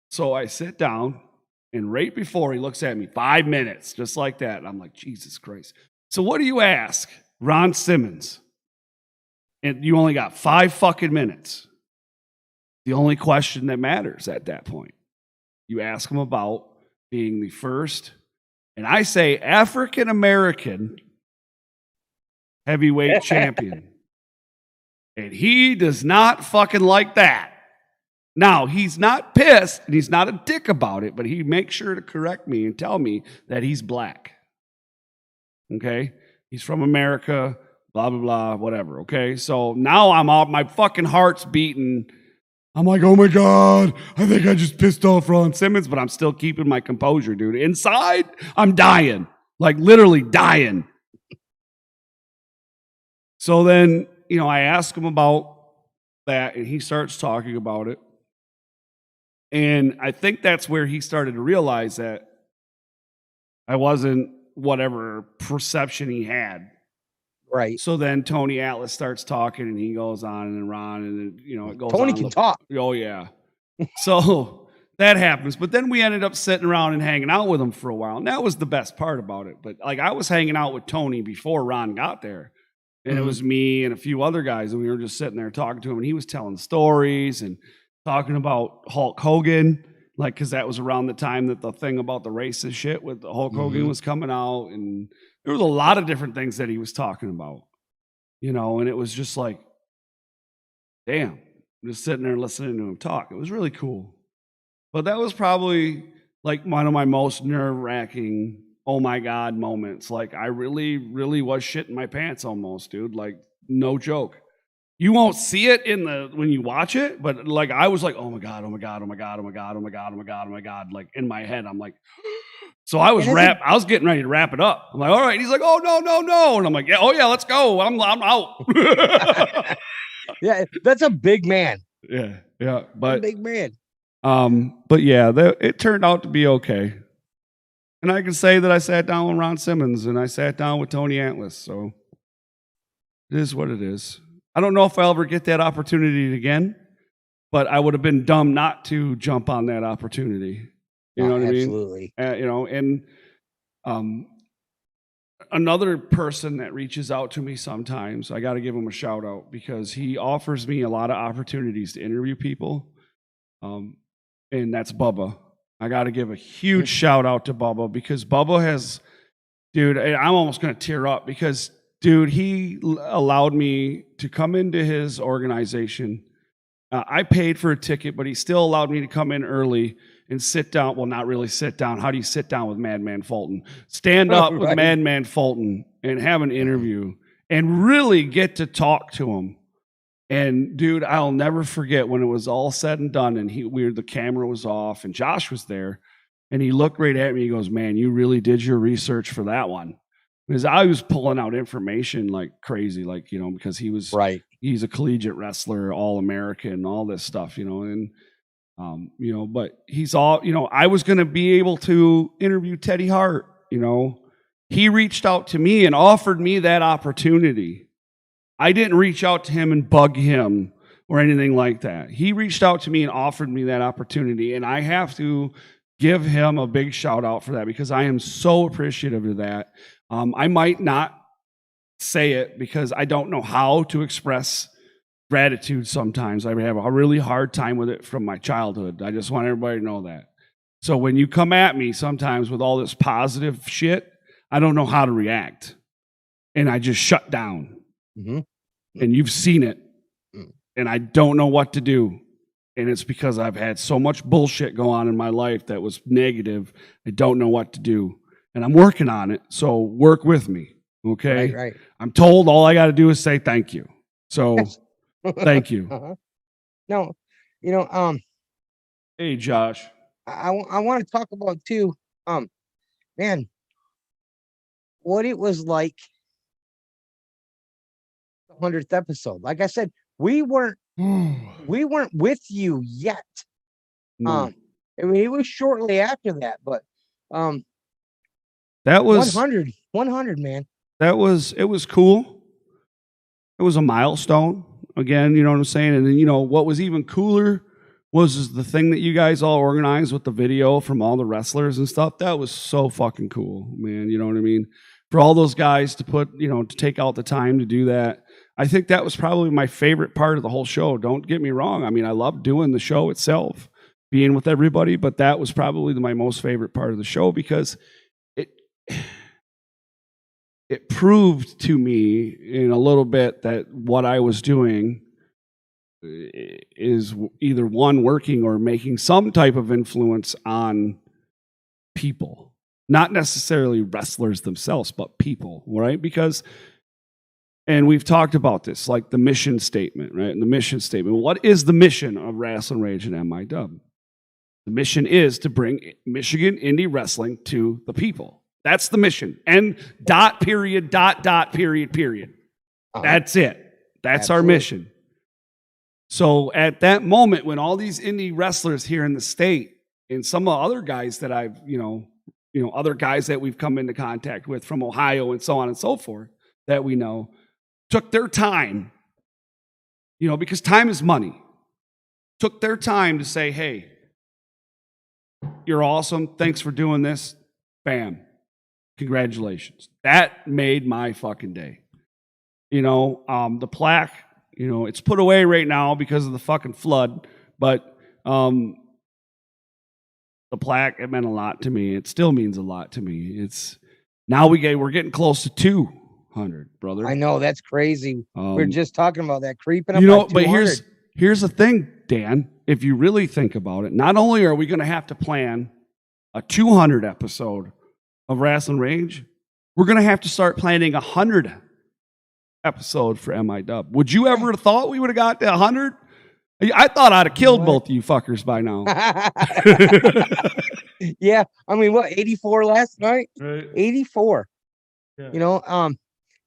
so I sit down, and right before he looks at me, 5 minutes, just like that. And I'm like, Jesus Christ. So what do you ask Ron Simmons? And you only got 5 fucking minutes. The only question that matters at that point. You ask him about being the first, and I say African American heavyweight champion. And he does not fucking like that. Now, he's not pissed and he's not a dick about it, but he makes sure to correct me and tell me that he's black. Okay? He's from America, blah, blah, blah, whatever. Okay? So now I'm off, my fucking heart's beating. I'm like, oh my God, I think I just pissed off Ron Simmons, but I'm still keeping my composure, dude. Inside, I'm dying. Like literally dying. So then, I ask him about that and he starts talking about it. And I think that's where he started to realize that I wasn't whatever perception he had. Right. So then Tony Atlas starts talking and he goes on and Ron and it goes Tony on. can talk. Oh yeah. So that happens. But then we ended up sitting around and hanging out with him for a while. And that was the best part about it. But like I was hanging out with Tony before Ron got there. And it was me and a few other guys, and we were just sitting there talking to him, and he was telling stories and talking about Hulk Hogan, like, because that was around the time that the thing about the racist shit with the Hulk Hogan was coming out, and there was a lot of different things that he was talking about, and it was just like, damn, I'm just sitting there listening to him talk. It was really cool. But that was probably like one of my most nerve-wracking oh my God moments. Like I really, really was shitting my pants almost, dude. Like no joke. You won't see it when you watch it, but like I was like, oh my God, oh my God, oh my God, oh my God, oh my God, oh my God, oh my God. Like in my head, I'm like, so I was getting ready to wrap it up. I'm like, all right. And he's like, oh no. And I'm like, yeah, oh yeah, let's go. I'm out. Yeah, that's a big man. Yeah. But a big man. But yeah, it turned out to be okay. And I can say that I sat down with Ron Simmons and I sat down with Tony Atlas. So it is what it is. I don't know if I'll ever get that opportunity again, but I would have been dumb not to jump on that opportunity. You know what absolutely. I mean? And another person that reaches out to me sometimes, I got to give him a shout out because he offers me a lot of opportunities to interview people. And that's Bubba. I got to give a huge shout out to Bubba because Bubba has, dude, I'm almost going to tear up because, dude, he allowed me to come into his organization. I paid for a ticket, but he still allowed me to come in early and sit down. Well, not really sit down. How do you sit down with Madman Fulton? Stand up with Madman Fulton and have an interview and really get to talk to him. And dude, I'll never forget when it was all said and done and the camera was off and Josh was there and he looked right at me. He goes, man, you really did your research for that one. Because I was pulling out information like crazy, like, because he was, he's a collegiate wrestler, All-American, all this stuff, and, but he's all, I was going to be able to interview Teddy Hart, he reached out to me and offered me that opportunity. I didn't reach out to him and bug him or anything like that. He reached out to me and offered me that opportunity. And I have to give him a big shout out for that because I am so appreciative of that. I might not say it because I don't know how to express gratitude sometimes. I have a really hard time with it from my childhood. I just want everybody to know that. So when you come at me sometimes with all this positive shit, I don't know how to react. And I just shut down. Mm-hmm. And you've seen it. And I don't know what to do. And it's because I've had so much bullshit go on in my life that was negative. I don't know what to do. and I'm working on it. So work with me. Okay. Right. I'm told all I got to do is say thank you. So Yes. thank you. No, Hey, Josh. I want to talk about too, man, what it was like the 100th episode. Like I said, we weren't with you yet. No. I mean, it was shortly after that, but That was 100, man. it was cool. It was a milestone. Again, you know what I'm saying? And then, you know, what was even cooler was the thing that you guys all organized with the video from all the wrestlers and stuff. That was so fucking cool, man. You know what I mean? For all those guys to put, you know, to take out the time to do that. I think that was probably my favorite part of the whole show. Don't get me wrong. I mean, I love doing the show itself, being with everybody, but that was probably my most favorite part of the show because it proved to me in a little bit that what I was doing is either one, working or making some type of influence on people, not necessarily wrestlers themselves, but people, right? Because, and we've talked about this, like the mission statement, right? And the mission statement, what is the mission of Rasslin Rage and MIW? The mission is to bring Michigan indie wrestling to the people. That's the mission. And period. That's it. That's our mission. So at that moment, when all these indie wrestlers here in the state and some other guys that I've, other guys that we've come into contact with from Ohio and so on and so forth that we know took their time, because time is money, took their time to say, hey, you're awesome. Thanks for doing this. Bam. Congratulations. That made my fucking day. The plaque, it's put away right now because of the fucking flood, but the plaque, it meant a lot to me. It still means a lot to me. It's now we're getting close to 200, brother. I know, that's crazy. We're just talking about that creeping up. But here's the thing, Dan. If you really think about it, not only are we going to have to plan a 200 episode of Rasslin Rage, we're going to have to start planning 100 episode for MIW. Would you ever have thought we would have got to 100? I thought I'd have killed both of you fuckers by now. Yeah, I mean, 84 last night? Right. 84. Yeah.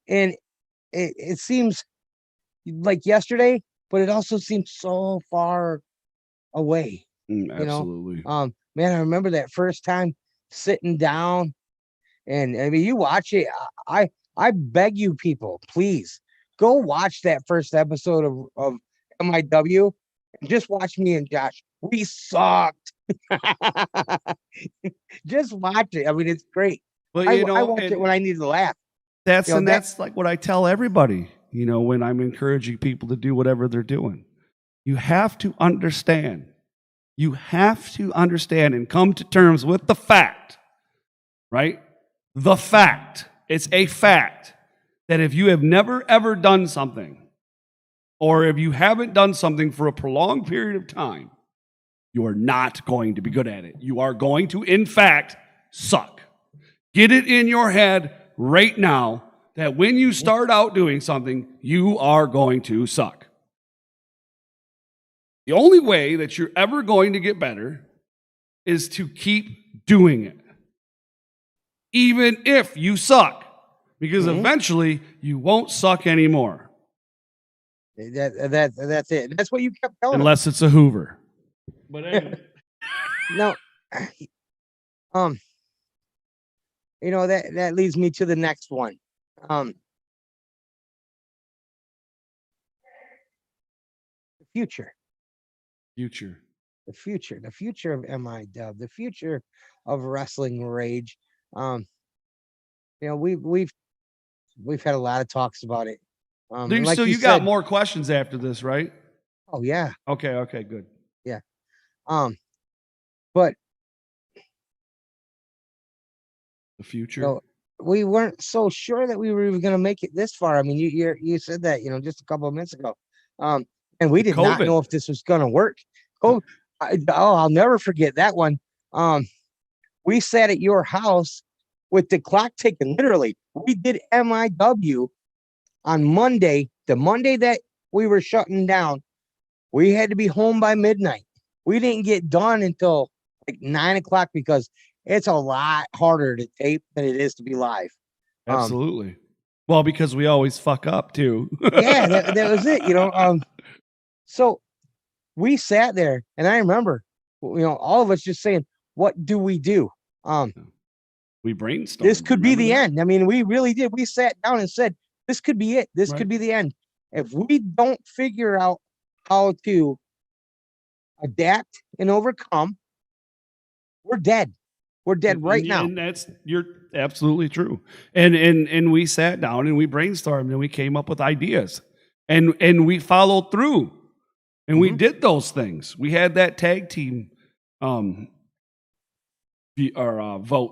And it seems like yesterday, but it also seems so far away. Absolutely. Man, I remember that first time sitting down, and I mean, you watch it. I beg you, people, please go watch that first episode of MIW and just watch me and Josh. We sucked. Just watch it. I mean, it's great. Well, I watch it when I need to laugh. That's like what I tell everybody, when I'm encouraging people to do whatever they're doing. You have to understand. You have to understand and come to terms with the fact, right? The fact. It's a fact that if you have never, ever done something, or if you haven't done something for a prolonged period of time, you are not going to be good at it. You are going to, in fact, suck. Get it in your head right now that when you start out doing something, you are going to suck. The only way that you're ever going to get better is to keep doing it, even if you suck, because eventually you won't suck anymore. That's it. That's what you kept telling us. Unless it's a Hoover. But anyway. No. That leads me to the next one. The future. The future of MIW, the future of Rasslin Rage. We've had a lot of talks about it. Like so you got more questions after this, right? Oh yeah. Okay, good. Yeah. But the future. We weren't so sure that we were even going to make it this far. I mean, you said that, just a couple of minutes ago. And we did not know if this was going to work. I'll never forget that one. We sat at your house with the clock ticking. Literally, we did MIW on Monday, the Monday that we were shutting down. We had to be home by midnight. We didn't get done until like 9 o'clock because it's a lot harder to tape than it is to be live. Absolutely. Well, because we always fuck up too. Yeah, that was it, you know. So we sat there, and I remember, you know, all of us just saying, "What do we do?" We brainstormed. This could be the that? end. I mean, we really did. We sat down and said, "This could be it. This Right. could be the end." If we don't figure out how to adapt and overcome, we're dead. We're dead right now. And you're absolutely true. And we sat down and we brainstormed and we came up with ideas. And we followed through. And we did those things. We had that tag team vote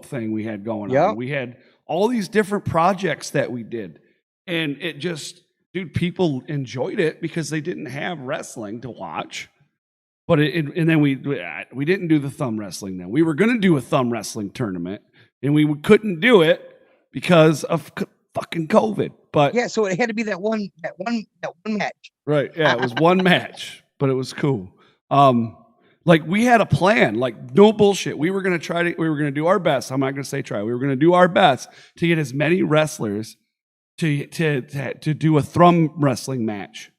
thing we had going on. We had all these different projects that we did. And it just, dude, people enjoyed it because they didn't have wrestling to watch. But and then we didn't do the thumb wrestling then. We were going to do a thumb wrestling tournament, and we couldn't do it because of fucking COVID. But yeah, so it had to be that one match. Right. Yeah, it was one match, but it was cool. Like we had a plan, like no bullshit. We were going to do our best. I'm not going to say try. We were going to do our best to get as many wrestlers to do a thumb wrestling match,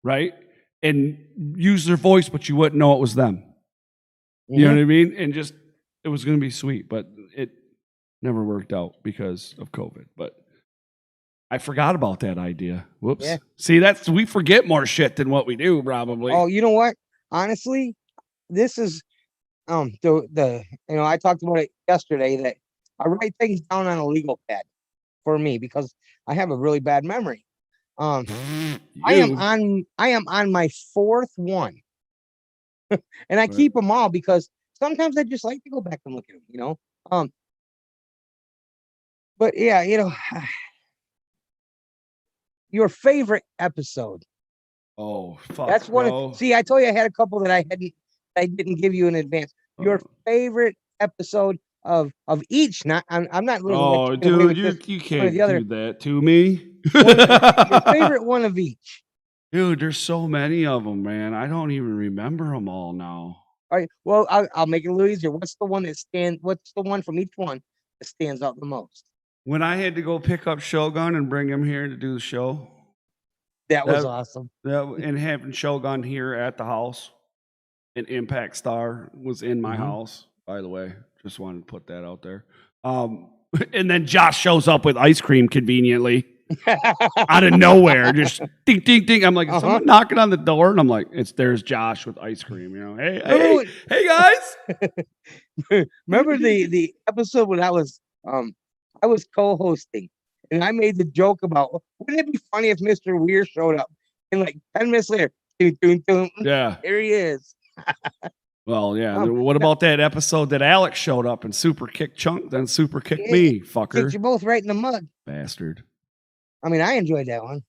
right? And use their voice, but you wouldn't know it was them. You know what I mean? And just, it was going to be sweet, but it never worked out because of COVID. But I forgot about that idea. Whoops. Yeah. See, we forget more shit than what we do, probably. Oh, you know what? Honestly, this is the you know, I talked about it yesterday that I write things down on a legal pad for me because I have a really bad memory. I am on my fourth one. And I keep them all because sometimes I just like to go back and look at them, you know. But yeah, you know, your favorite episode. Oh, fuck. That's one. See, I told you I had a couple that I didn't give you in advance. Your favorite episode of each. Not, I'm not. Oh, dude, you can't do that to me. Your favorite one of each. Dude, there's so many of them, man. I don't even remember them all now. All right. Well, I'll make it a little easier. What's the one from each one that stands out the most? When I had to go pick up Shogun and bring him here to do the show. That was awesome. And having Shogun here at the house. And Impact Star was in my house, by the way. Just wanted to put that out there. And then Josh shows up with ice cream conveniently. Out of nowhere, just ding, ding, ding. I'm like, someone knocking on the door, and I'm like, there's Josh with ice cream. You know, hey guys. Remember the episode when I was co-hosting, and I made the joke about wouldn't it be funny if Mr. Weir showed up and like 10 minutes later, yeah, here he is. Well, yeah. What about that episode that Alex showed up and super kicked Chunk, then super kicked me, fucker? Kicked you both right in the mud, bastard. I mean, I enjoyed that one.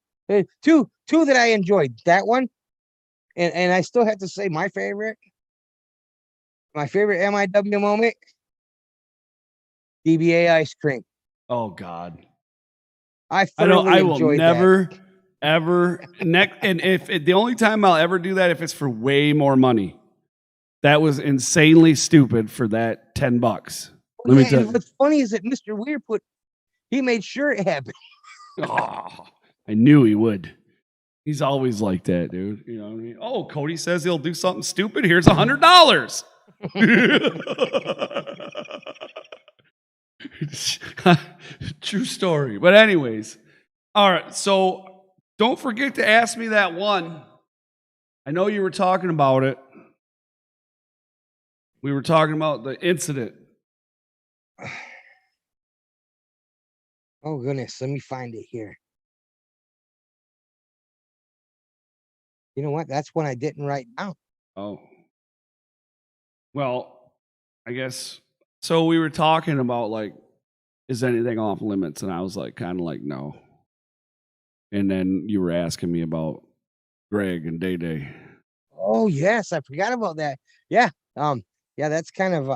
Two that I enjoyed. That one, and I still have to say my favorite MIW moment. DBA ice cream. Oh God. I will never ever and if the only time I'll ever do that if it's for way more money. That was insanely stupid for that $10. Let me tell you. What's funny is that Mr. Weir he made sure it happened. Oh, I knew he would. He's always like that, dude. You know what I mean? Oh, Cody says he'll do something stupid. Here's $100. True story. But anyways, all right. So don't forget to ask me that one. I know you were talking about it. We were talking about the incident. Oh goodness, let me find it here. You know what? That's one I didn't write down. Oh. Well, I guess so. We were talking about like, is anything off limits? And I was like, kind of like, no. And then you were asking me about Greg and Day Day. Oh yes, I forgot about that. Yeah. Yeah, that's kind of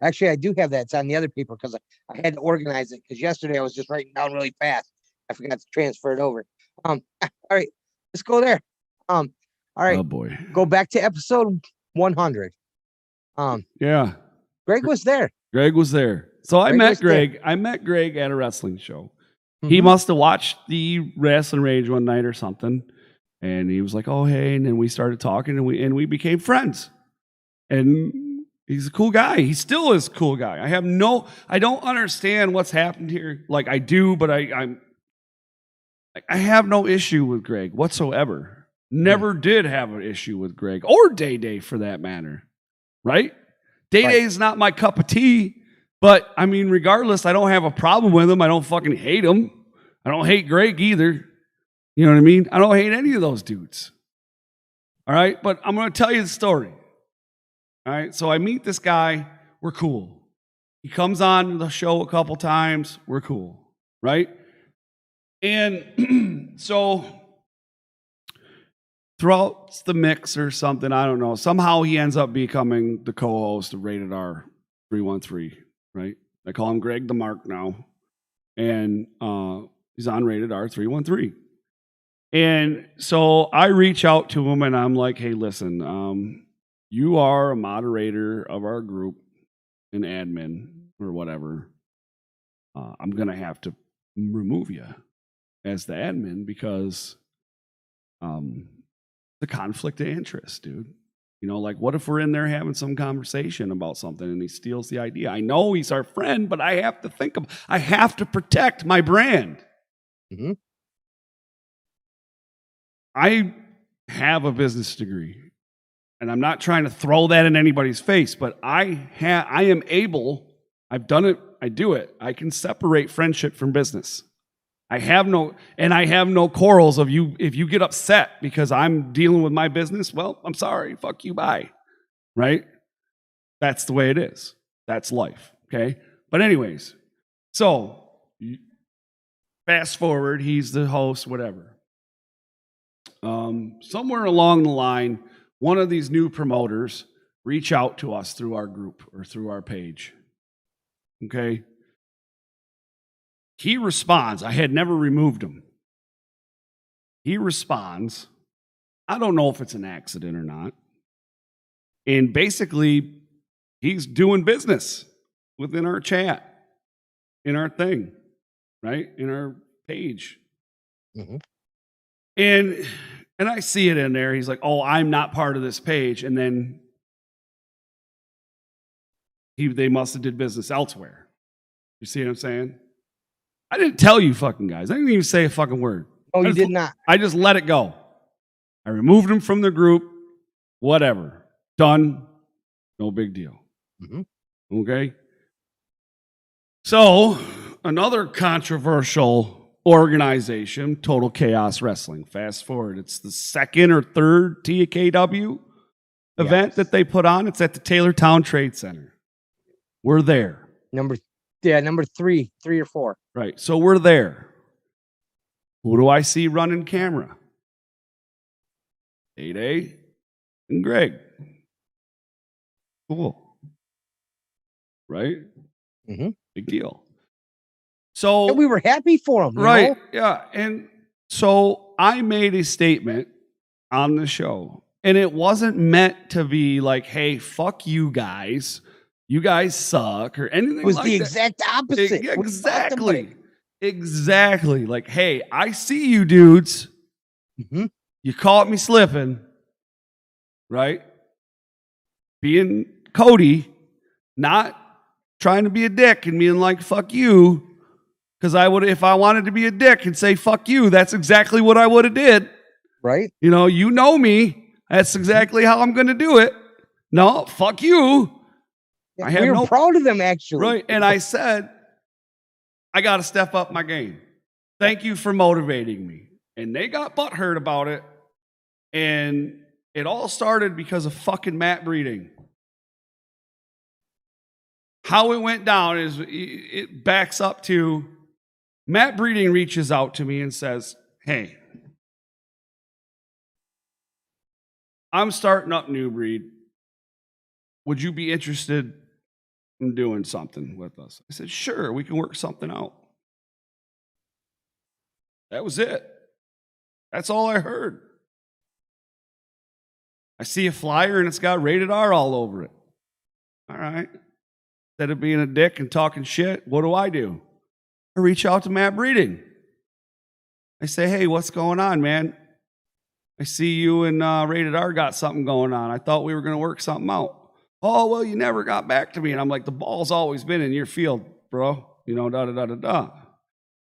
Actually, I do have that. It's on the other paper because I had to organize it because yesterday I was just writing down really fast. I forgot to transfer it over. All right, let's go there. All right, Oh boy. go back to episode 100. Yeah. Greg was there. Greg was there. So I Greg met was there. Greg. I met Greg at a wrestling show. He Mhm. must have watched the Rasslin Rage one night or something. And he was like, "Oh, hey." And then we started talking and we became friends. And he's a cool guy. He still is a cool guy. I don't understand what's happened here. Like I do, but I have no issue with Greg whatsoever. Never did have an issue with Greg or Day Day for that matter. Right? Day Day is not my cup of tea. But, I mean, regardless, I don't have a problem with him. I don't fucking hate him. I don't hate Greg either. You know what I mean? I don't hate any of those dudes. All right? But I'm going to tell you the story. All right? So I meet this guy. We're cool. He comes on the show a couple times. We're cool. Right? And so throughout the mix or something, I don't know, somehow he ends up becoming the co-host of Rated R 313. Right? I call him Greg the Mark now. And he's on Rated R 313. And so I reach out to him and I'm like, hey, listen, you are a moderator of our group, an admin or whatever. I'm going to have to remove you as the admin because the conflict of interest, dude. You know, like, what if we're in there having some conversation about something and he steals the idea? I know he's our friend, but I have to I have to protect my brand. Mhm. I have a business degree, and I'm not trying to throw that in anybody's face, but I am able, I've done it, I do it. I can separate friendship from business. I have no quarrels of you. If you get upset because I'm dealing with my business, well, I'm sorry. Fuck you. Bye. Right? That's the way it is. That's life. Okay. But anyways, so fast forward, he's the host, whatever. Somewhere along the line, one of these new promoters reach out to us through our group or through our page. Okay. He responds. I had never removed him. He responds. I don't know if it's an accident or not. And basically, he's doing business within our chat, in our thing, right? In our page. Mhm. And I see it in there. He's like, oh, I'm not part of this page. And then they must have did business elsewhere. You see what I'm saying? I didn't tell you fucking guys. I didn't even say a fucking word. Oh, you did not. I just let it go. I removed him from the group. Whatever. Done. No big deal. Mhm. Okay? So, another controversial organization, Total Chaos Wrestling. Fast forward. It's the second or third TKW event that they put on. It's at the Taylortown Trade Center. We're there. Number 3 or 4. Right. So we're there. Who do I see running camera? Day and Greg. Cool. Right? Mhm. Big deal. So And we were happy for him. right. You know? Yeah. And so I made a statement on the show. And it wasn't meant to be like, hey, fuck you guys. You guys suck or anything It was like the that. exact opposite. Exactly. Exactly. Like, hey, I see you dudes. Mhm. You caught me slipping. Right? Being Cody, not trying to be a dick and being like, fuck you. Because if I wanted to be a dick and say fuck you, that's exactly what I would have did. Right? You know me. That's exactly how I'm gonna do it. No, fuck you. I have we were no- proud of them, actually. Right. And I said, I got to step up my game. Thank you for motivating me. And they got butthurt about it. And it all started because of fucking Matt Breeding. How it went down is it backs up to Matt Breeding reaches out to me and says, hey, I'm starting up New Breed. Would you be interested doing something with us. I said, sure, we can work something out. That was it. That's all I heard. I see a flyer and it's got rated R all over it. All right. Instead of being a dick and talking shit, what do? I reach out to Matt Breeding. I say, hey, what's going on, man? I see you and Rated R got something going on. I thought we were going to work something out. Oh, well, you never got back to me. And I'm like, the ball's always been in your field, bro. You know, da-da-da-da-da.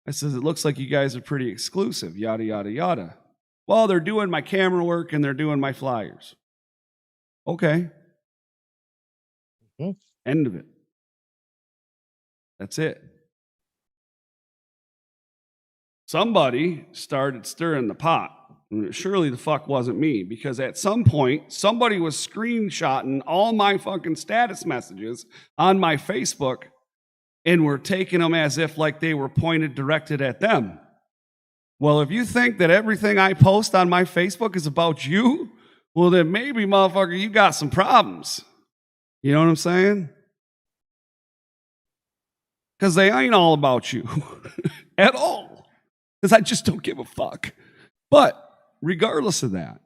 I says, it looks like you guys are pretty exclusive, yada, yada, yada. Well, they're doing my camera work and they're doing my flyers. Okay. End of it. That's it. Somebody started stirring the pot. And it surely the fuck wasn't me, because at some point, somebody was screenshotting all my fucking status messages on my Facebook and were taking them as if like they were directed at them. Well, if you think that everything I post on my Facebook is about you, well, then maybe, motherfucker, you got some problems. You know what I'm saying? Because they ain't all about you at all. Because I just don't give a fuck. But regardless of that,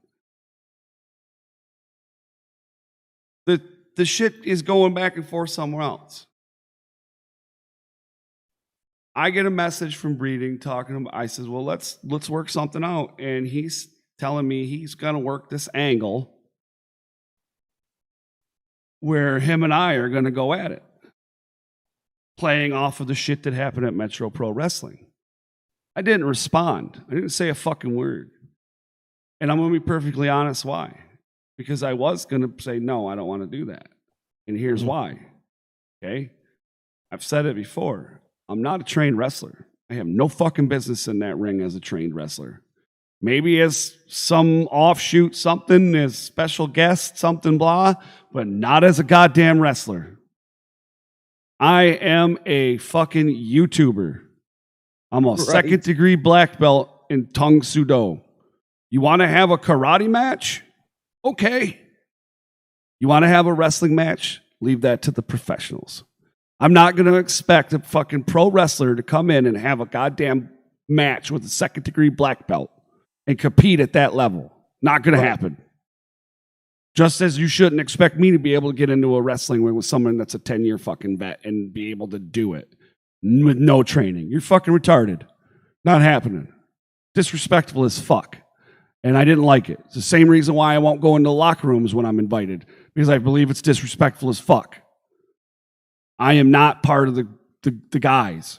the shit is going back and forth somewhere else. I get a message from Breeding talking about, I says, well, let's work something out. And he's telling me he's going to work this angle where him and I are going to go at it, playing off of the shit that happened at Metro Pro Wrestling. I didn't respond. I didn't say a fucking word. And I'm going to be perfectly honest why. Because I was going to say, no, I don't want to do that. And here's why. Okay? I've said it before. I'm not a trained wrestler. I have no fucking business in that ring as a trained wrestler. Maybe as some offshoot something, as special guest, something blah, but not as a goddamn wrestler. I am a fucking YouTuber. I'm a second degree black belt in Tung Sudo. You want to have a karate match? Okay. You want to have a wrestling match? Leave that to the professionals. I'm not going to expect a fucking pro wrestler to come in and have a goddamn match with a second degree black belt and compete at that level. Not going to happen. Just as you shouldn't expect me to be able to get into a wrestling ring with someone that's a 10-year fucking vet and be able to do it with no training. You're fucking retarded. Not happening. Disrespectful as fuck. And I didn't like it. It's the same reason why I won't go into locker rooms when I'm invited, because I believe it's disrespectful as fuck. I am not part of the guys.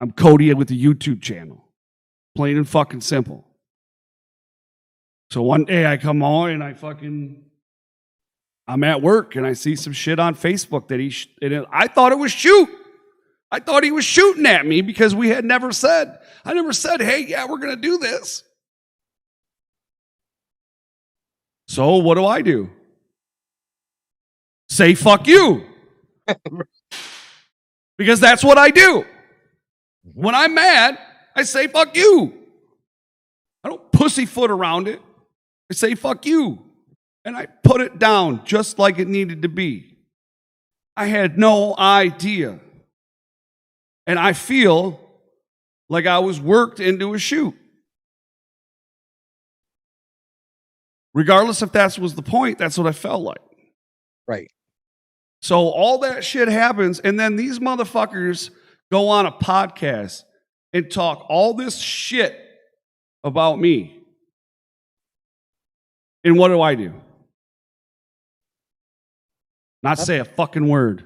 I'm Cody with the YouTube channel. Plain and fucking simple. So one day I come on and I'm at work and I see some shit on Facebook that I thought it was shoot. I thought he was shooting at me because I never said, hey, yeah, we're going to do this. So what do? Say fuck you. Because that's what I do. When I'm mad, I say fuck you. I don't pussyfoot around it. I say fuck you. And I put it down just like it needed to be. I had no idea. And I feel like I was worked into a shoot. Regardless if that was the point, that's what I felt like. Right. So all that shit happens, and then these motherfuckers go on a podcast and talk all this shit about me. And what do? Not say a fucking word.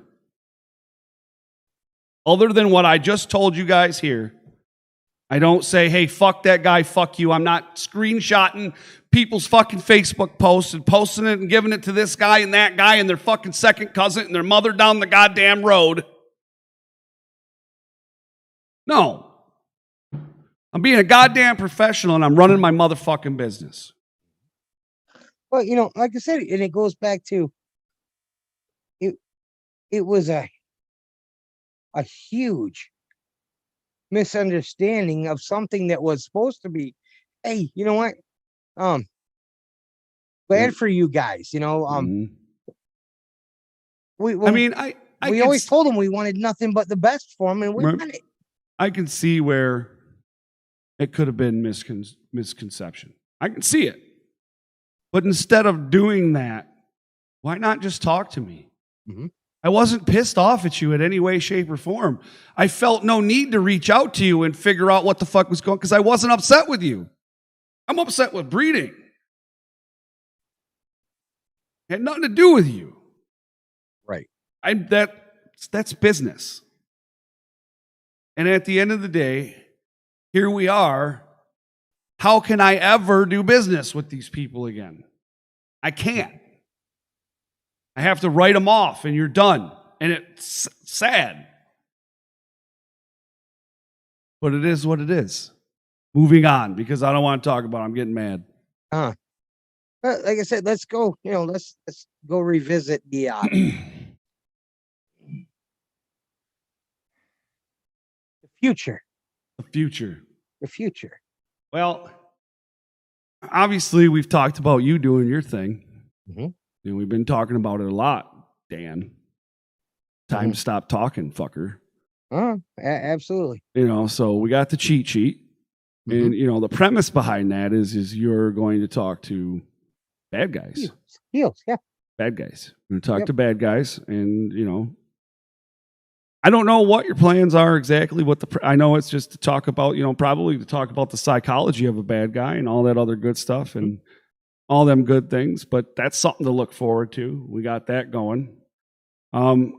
Other than what I just told you guys here, I don't say, hey, fuck that guy, fuck you. I'm not screenshotting people's fucking Facebook posts and posting it and giving it to this guy and that guy and their fucking second cousin and their mother down the goddamn road. No. I'm being a goddamn professional and I'm running my motherfucking business. Well, like I said, and it goes back to it was a huge misunderstanding of something that was supposed to be, hey, you know what? Glad for you guys, I we always told him we wanted nothing but the best for him, and we want it. I can see where it could have been misconception. I can see it. But instead of doing that, why not just talk to me? Mm-hmm. I wasn't pissed off at you in any way, shape, or form. I felt no need to reach out to you and figure out what the fuck was going, because I wasn't upset with you. I'm upset with breeding. It had nothing to do with you. Right. That's business. And at the end of the day, here we are. How can I ever do business with these people again? I can't. I have to write them off and you're done. And it's sad. But it is what it is. Moving on, because I don't want to talk about it. I'm getting mad. But like I said, let's go, let's go revisit the future. The future. Well, obviously, we've talked about you doing your thing. Mm-hmm. And we've been talking about it a lot, Dan. Time to stop talking, fucker. Absolutely. So we got the cheat sheet. Mm-hmm. And, the premise behind that is you're going to talk to bad guys. Heels, yeah. Bad guys. We're going to talk to bad guys. And, I don't know what your plans are exactly. I know it's just to talk about, probably to talk about the psychology of a bad guy and all that other good stuff and all them good things. But that's something to look forward to. We got that going. I've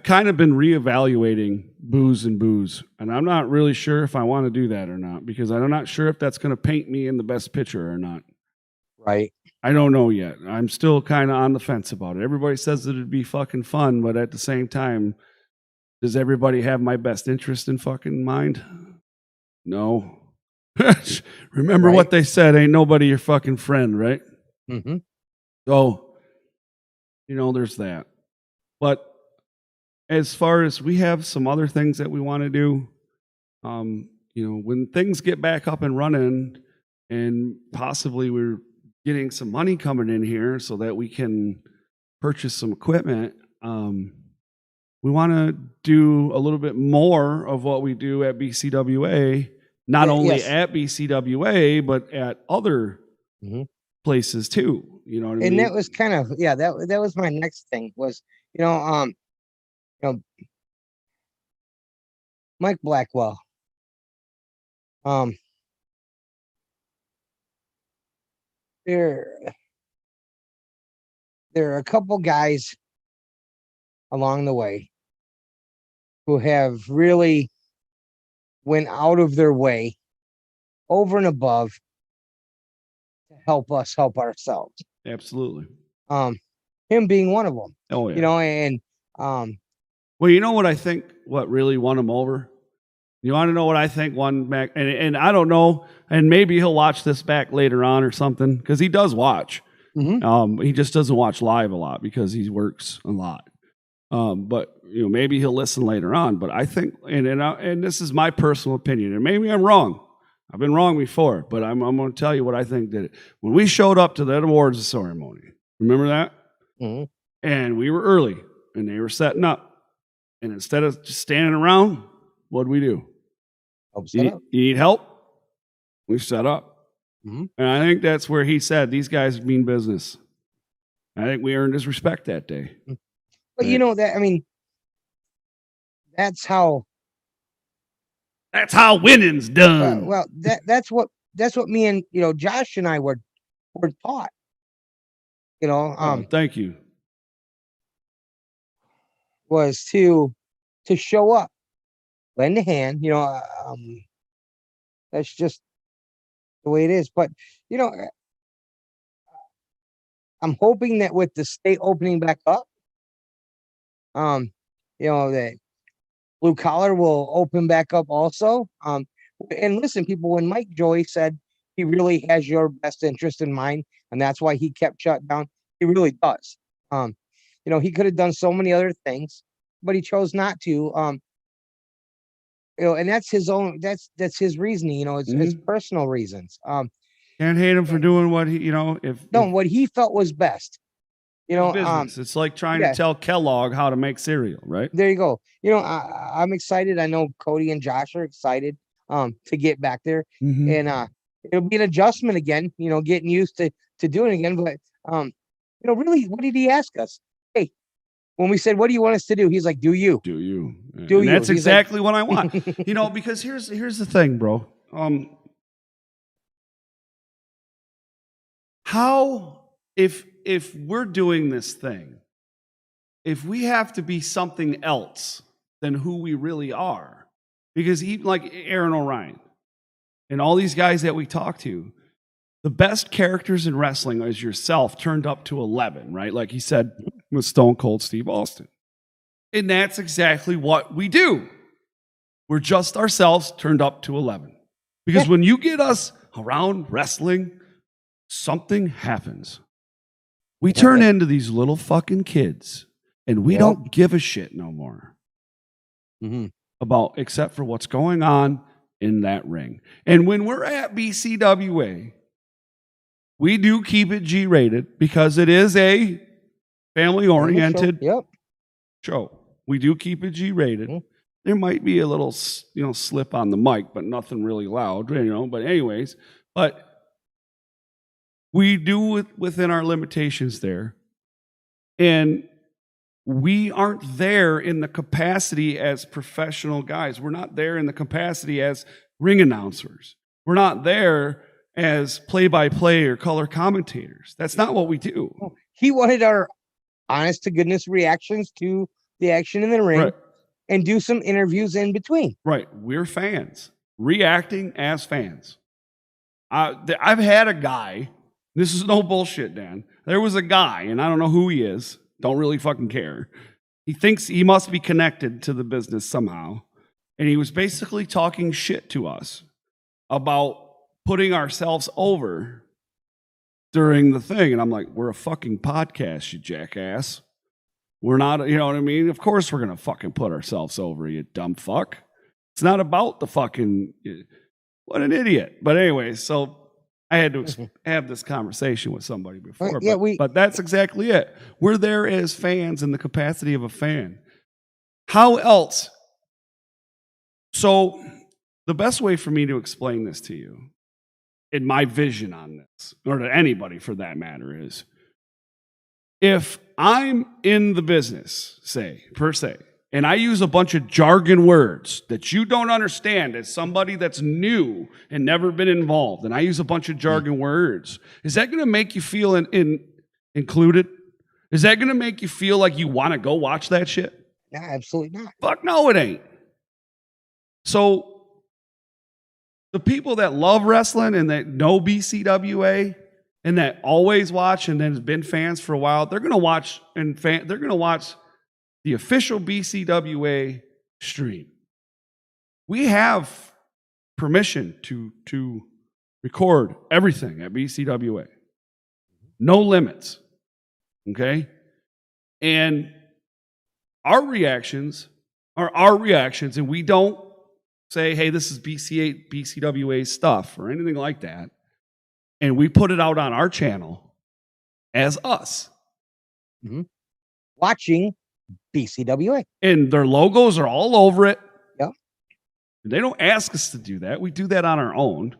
kind of been reevaluating booze, and I'm not really sure if I want to do that or not, because I'm not sure if that's going to paint me in the best picture or not. Right. I don't know yet. I'm still kind of on the fence about it. Everybody says that it'd be fucking fun, but at the same time, does everybody have my best interest in fucking mind? No. Remember what they said, ain't nobody your fucking friend, right? Mm-hmm. So, there's that. But as far as we have some other things that we want to do, when things get back up and running and possibly we're getting some money coming in here so that we can purchase some equipment, we want to do a little bit more of what we do at BCWA, not only at BCWA, but at other places too. You know what I mean? And that was kind of, that was my next thing was, Mike Blackwell. There are a couple guys along the way who have really went out of their way over and above to help us help ourselves. Absolutely. Him being one of them. Oh yeah. And well, you know what I think what really won him over? You want to know what I think won back? And I don't know, and maybe he'll watch this back later on or something, because he does watch. Mm-hmm. He just doesn't watch live a lot because he works a lot. But maybe he'll listen later on. But I think, and this is my personal opinion, and maybe I'm wrong. I've been wrong before, but I'm going to tell you what I think did it. When we showed up to that awards ceremony, remember that? Mm-hmm. And we were early, and they were setting up. And instead of just standing around, what'd we do? You need help? We set up. Mm-hmm. And I think that's where he said, these guys mean business. I think we earned his respect that day. But that's how winning's done. Well, that's what me and Josh and I were taught. Thank you. Was to show up, lend a hand. That's just the way it is. But I'm hoping that with the state opening back up, that blue collar will open back up also. And listen, people, when Mike Joy said he really has your best interest in mind, and that's why he kept shut down, he really does. He could have done so many other things, but he chose not to. And that's his own. That's his reasoning. It's personal reasons. Can't hate him for doing what he. What he felt was best. You know, business. It's like trying yeah. to tell Kellogg how to make cereal, right? there you go. You know, I'm excited. I know Cody and Josh are excited to get back there, Mhm. and it'll be an adjustment again. You know, getting used to doing it again. But you know, really, what did he ask us? Hey, when we said, "What do you want us to do?" He's like, "Do you?" Do you? Do and you? that's He's like- exactly what I want. You know, because here's the thing, bro. How if we're doing this thing, if we have to be something else than who we really are, because even like Aaron O'Ryan and all these guys that we talk to, the best characters in wrestling is yourself turned up to 11, right? Like he said with Stone Cold Steve Austin. And that's exactly what we do. We're just ourselves turned up to 11. Because when you get us around wrestling, something happens. We turn into these little fucking kids, and we don't give a shit no more about, except for what's going on in that ring. And when we're at BCWA, we do keep it G-rated because it is a family-oriented show. We do keep it G-rated. There might be a little, slip on the mic, but nothing really loud, But anyways, we do it within our limitations there. And we aren't there in the capacity as professional guys. We're not there in the capacity as ring announcers. We're not there as play-by-play or color commentators. That's not what we do. He wanted our honest to goodness reactions to the action in the ring and do some interviews in between. Right. We're fans reacting as fans. I've had a guy, this is no bullshit, Dan. There was a guy, and I don't know who he is. Don't really fucking care. He thinks he must be connected to the business somehow. And he was basically talking shit to us about putting ourselves over during the thing. And I'm like, we're a fucking podcast, you jackass. We're not, you know what I mean? Of course we're going to fucking put ourselves over, you dumb fuck. It's not about the fucking, what an idiot. But anyway, so I had to have this conversation with somebody before. But that's exactly it. We're there as fans in the capacity of a fan. How else? So the best way for me to explain this to you, in my vision on this, or to anybody for that matter, is if I'm in the business, per se, and I use a bunch of jargon words that you don't understand as somebody that's new and never been involved, and I use a bunch of jargon words, is that going to make you feel included? Is that going to make you feel like you want to go watch that shit? No, absolutely not. Fuck no, it ain't. So the people that love wrestling and that know BCWA and that always watch and then has been fans for a while, they're going to watch they're going to watch the official BCWA stream. We have permission to record everything at BCWA. No limits. Okay? And our reactions are our reactions, and we don't say, hey, this is BCWA stuff or anything like that. And we put it out on our channel as us. Watching BCWA. And their logos are all over it. Yep. They don't ask us to do that. We do that on our own.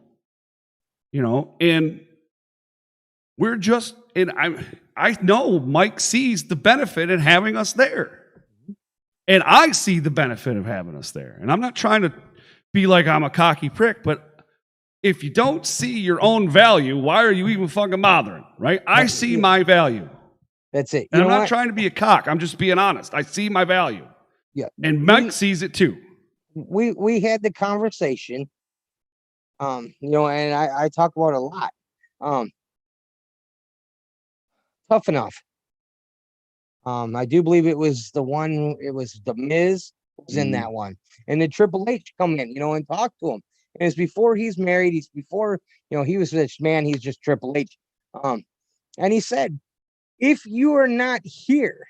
And we're just, and I know Mike sees the benefit in having us there. And I see the benefit of having us there. And I'm not trying to be like I'm a cocky prick, but if you don't see your own value, why are you even fucking bothering, right? I see my value. That's it. And I'm not trying to be a cock. I'm just being honest. I see my value. Yeah. And Mike sees it too. We had the conversation, and I talk about it a lot. Tough Enough. I do believe it was the Miz was in that one. And then Triple H come in, and talk to him. And it's before he's married. He's before, he was this man. He's just Triple H. And he said, if you are not here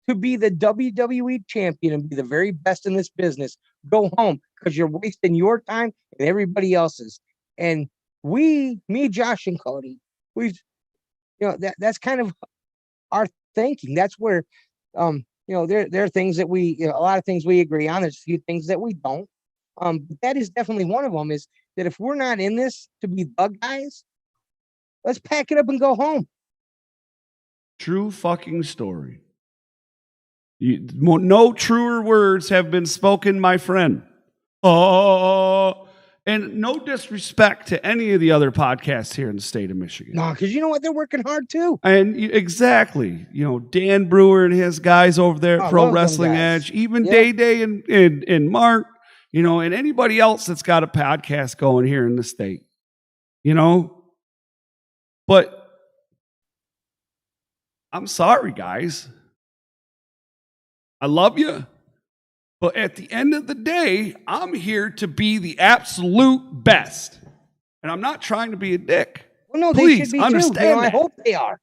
to be the WWE champion and be the very best in this business, go home, because you're wasting your time and everybody else's. And me, Josh, and Cody, that's kind of our thinking. That's where, there are things that a lot of things we agree on. There's a few things that we don't. But that is definitely one of them. Is that if we're not in this to be the guys, let's pack it up and go home. True fucking story. No truer words have been spoken, my friend. Oh, and no disrespect to any of the other podcasts here in the state of Michigan. No, because you know what? They're working hard too. And exactly, Dan Brewer and his guys over there at Pro love them Wrestling guys. Edge, even Yeah. Day and Mark, and anybody else that's got a podcast going here in the state, But I'm sorry, guys. I love you. But at the end of the day, I'm here to be the absolute best. And I'm not trying to be a dick. Well, no, Please they should be understand too. I that. hope they are.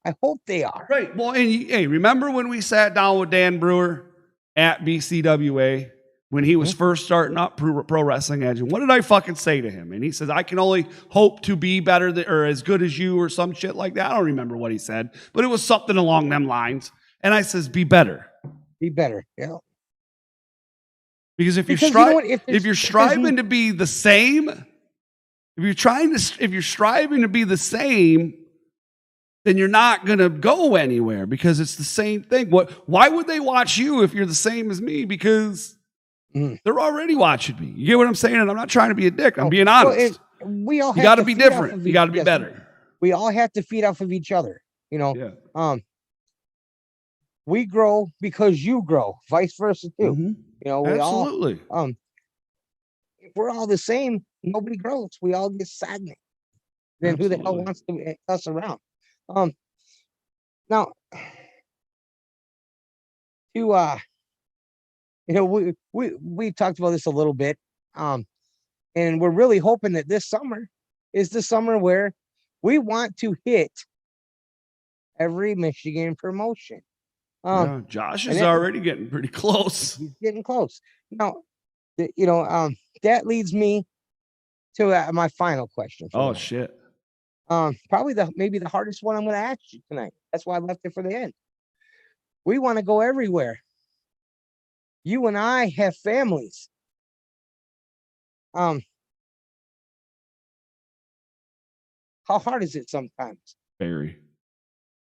I hope they are. Right. Well, and hey, remember when we sat down with Dan Brewer at BCWA when he was first starting up Pro Wrestling Edge? And what did I fucking say to him? And he says, I can only hope to be better or as good as you or some shit like that. I don't remember what he said, but it was something along them lines. And I says, be better. Be better. Yeah. Because if Because you're striving to be the same, if you're striving to be the same, then you're not going to go anywhere because it's the same thing. Why would they watch you if you're the same as me? Because they're already watching me. You get what I'm saying? And I'm not trying to be a dick. I'm being honest. We all You have got to to be feed off different. of You got to each- be yes, better. We all have to feed off of each other. Yeah. We grow because you grow, vice versa too. Mhm. We Absolutely. all if we're all the same, nobody grows. We all get stagnant. Then who the hell Absolutely. wants to us around? Now to we talked about this a little bit. And we're really hoping that this summer is the summer where we want to hit every Michigan promotion. Yeah, Josh is and that- already getting pretty close. He's getting close. Now, that leads me to my final question. for Oh, tonight. shit. Probably maybe the hardest one I'm going to ask you tonight. That's why I left it for the end. We want to go everywhere. You and I have families. How hard is it sometimes? Very.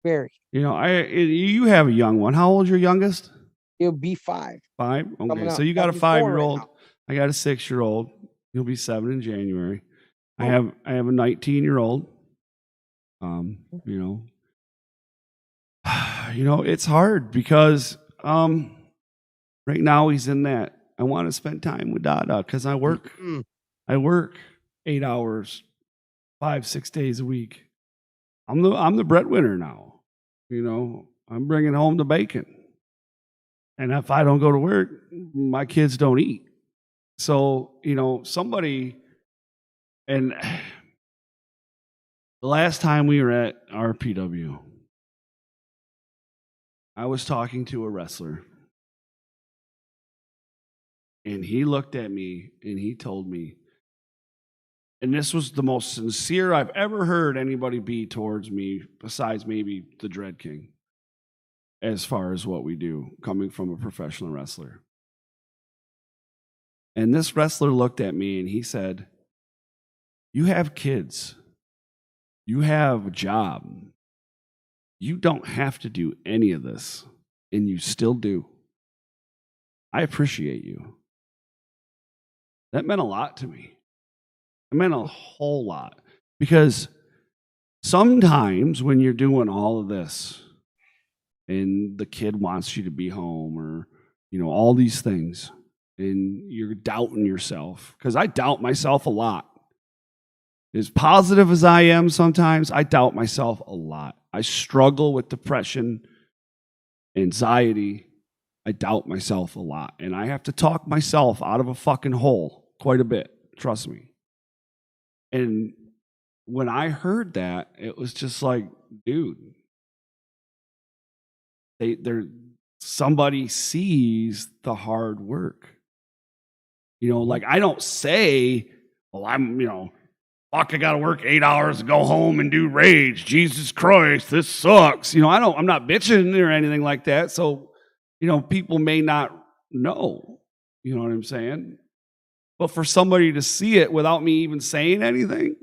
Very. You have a young one. How old's your youngest? It'll be 5. 5? Coming Okay, up. so you got a I'll be 4 right 5-year-old. now. I got a 6-year-old. He'll be 7 in January. Oh. I have a 19-year-old. It's hard because right now he's in that I want to spend time with Dada because I work. Mm. I work 8 hours, 5-6 days a week. I'm the breadwinner now. I'm bringing home the bacon. And if I don't go to work, my kids don't eat. So, somebody, and the last time we were at RPW, I was talking to a wrestler. And he looked at me and he told me, and this was the most sincere I've ever heard anybody be towards me, besides maybe the Dread King, as far as what we do, coming from a professional wrestler. And this wrestler looked at me and he said, you have kids. You have a job. You don't have to do any of this, and you still do. I appreciate you. That meant a lot to me. It meant a whole lot. Because sometimes when you're doing all of this and the kid wants you to be home or, all these things, and you're doubting yourself, because I doubt myself a lot. As positive as I am sometimes, I doubt myself a lot. I struggle with depression, anxiety. I doubt myself a lot. And I have to talk myself out of a fucking hole quite a bit. Trust me. And when I heard that, it was just like, dude, somebody sees the hard work. Like I don't say, well, fuck, I got to work 8 hours to go home and do Rage. Jesus Christ, this sucks. I'm not bitching or anything like that. So, people may not know, you know what I'm saying? But for somebody to see it without me even saying anything,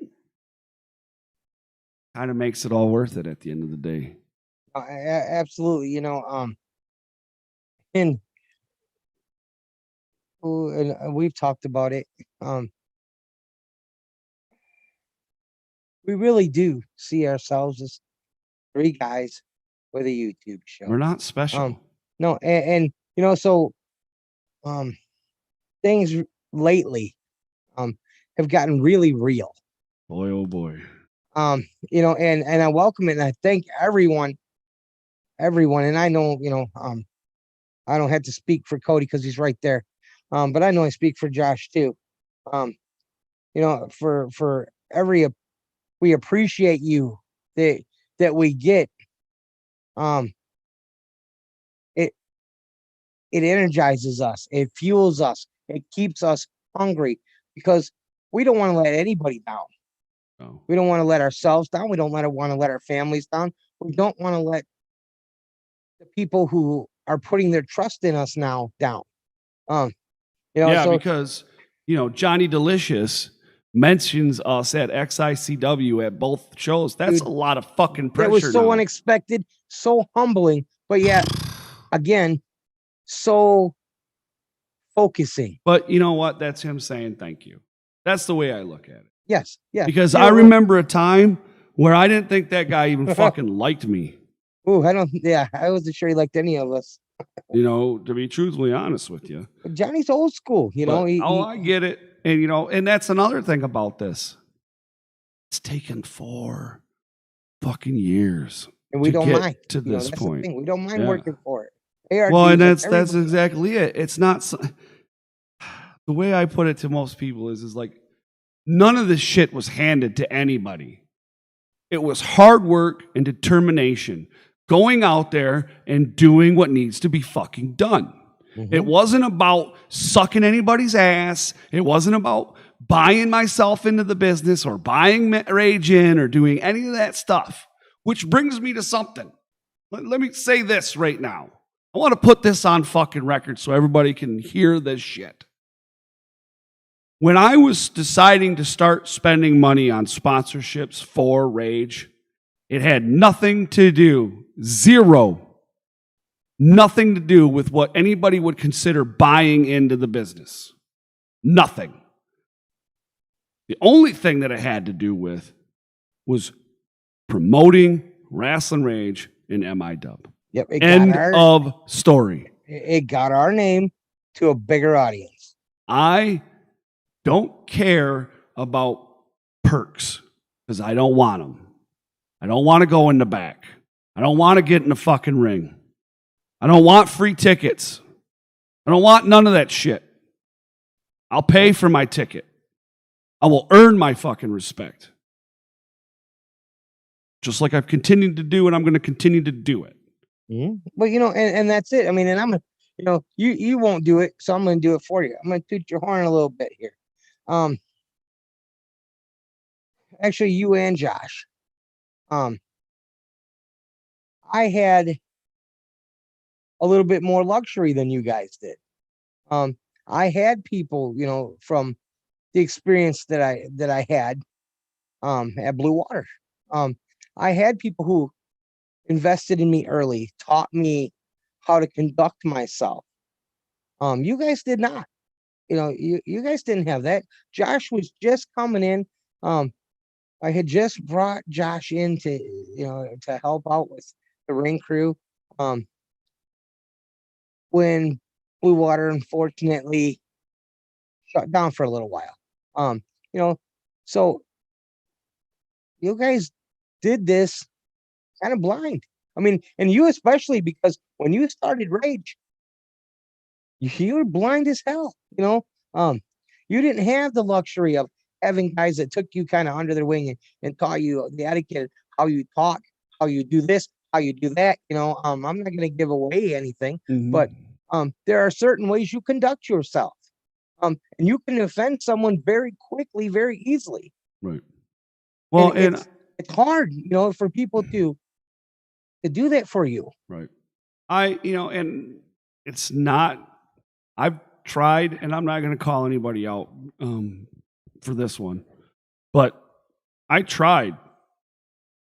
kind of makes it all worth it at the end of the day. Absolutely. And we've talked about it. We really do see ourselves as 3 guys with a YouTube show. We're not special. No, and so things lately have gotten really real. Boy, oh boy. And I welcome it, and I thank everyone. And I know, I don't have to speak for Cody because he's right there. But I know I speak for Josh too. For every, we appreciate you that we get. It energizes us. It fuels us. It keeps us hungry because we don't want to let anybody down. No. We don't want to let ourselves down. We don't want to let our families down. We don't want to let the people who are putting their trust in us now down. Because Johnny Delicious mentions us at XICW at both shows. That's a lot of fucking pressure. It was so now. unexpected, so humbling, but yet again, so focusing. But you know what? That's him saying thank you. That's the way I look at it. Yes, yeah. Because I remember a time where I didn't think that guy even fucking liked me. Oh, I wasn't sure he liked any of us. To be truthfully honest with you. Johnny's old school, I get it. And, and that's another thing about this. It's taken 4 fucking years. And we don't mind. To this point. We don't mind working for it. Well, and that's exactly it. It's not the way I put it to most people is like none of this shit was handed to anybody. It was hard work and determination, going out there and doing what needs to be fucking done. Mm-hmm. It wasn't about sucking anybody's ass. It wasn't about buying myself into the business or buying Rage in or doing any of that stuff, which brings me to something. Let me say this right now. I want to put this on fucking record so everybody can hear this shit. When I was deciding to start spending money on sponsorships for Rage, it had nothing to do, nothing to do with what anybody would consider buying into the business. Nothing. The only thing that it had to do with was promoting Rasslin Rage and MIW. Yep. End of story. It got our name to a bigger audience. I don't care about perks because I don't want them. I don't want to go in the back. I don't want to get in the fucking ring. I don't want free tickets. I don't want none of that shit. I'll pay for my ticket. I will earn my fucking respect. Just like I've continued to do, and I'm going to continue to do it. Mm-hmm. But, and that's it. I mean, and I'm, you won't do it, so I'm going to do it for you. I'm going to toot your horn a little bit here. Actually, you and Josh. I had a little bit more luxury than you guys did. I had people, from the experience that I had at Blue Water. I had people who invested in me early, taught me how to conduct myself. You guys did not. You guys didn't have that. Josh was just coming in. I had just brought Josh in to help out with the ring crew. When Blue Water unfortunately shut down for a little while. So you guys did this kind of blind. I mean, and you especially, because when you started Rage, you were blind as hell. You didn't have the luxury of having guys that took you kind of under their wing and taught you the etiquette, how you talk, how you do this, how you do that. I'm not going to give away anything, but there are certain ways you conduct yourself. And you can offend someone very quickly, very easily. Right. Well, And and it's hard, for people to do that for you. right. And it's not, I've tried, and I'm not going to call anybody out for this one, but I tried.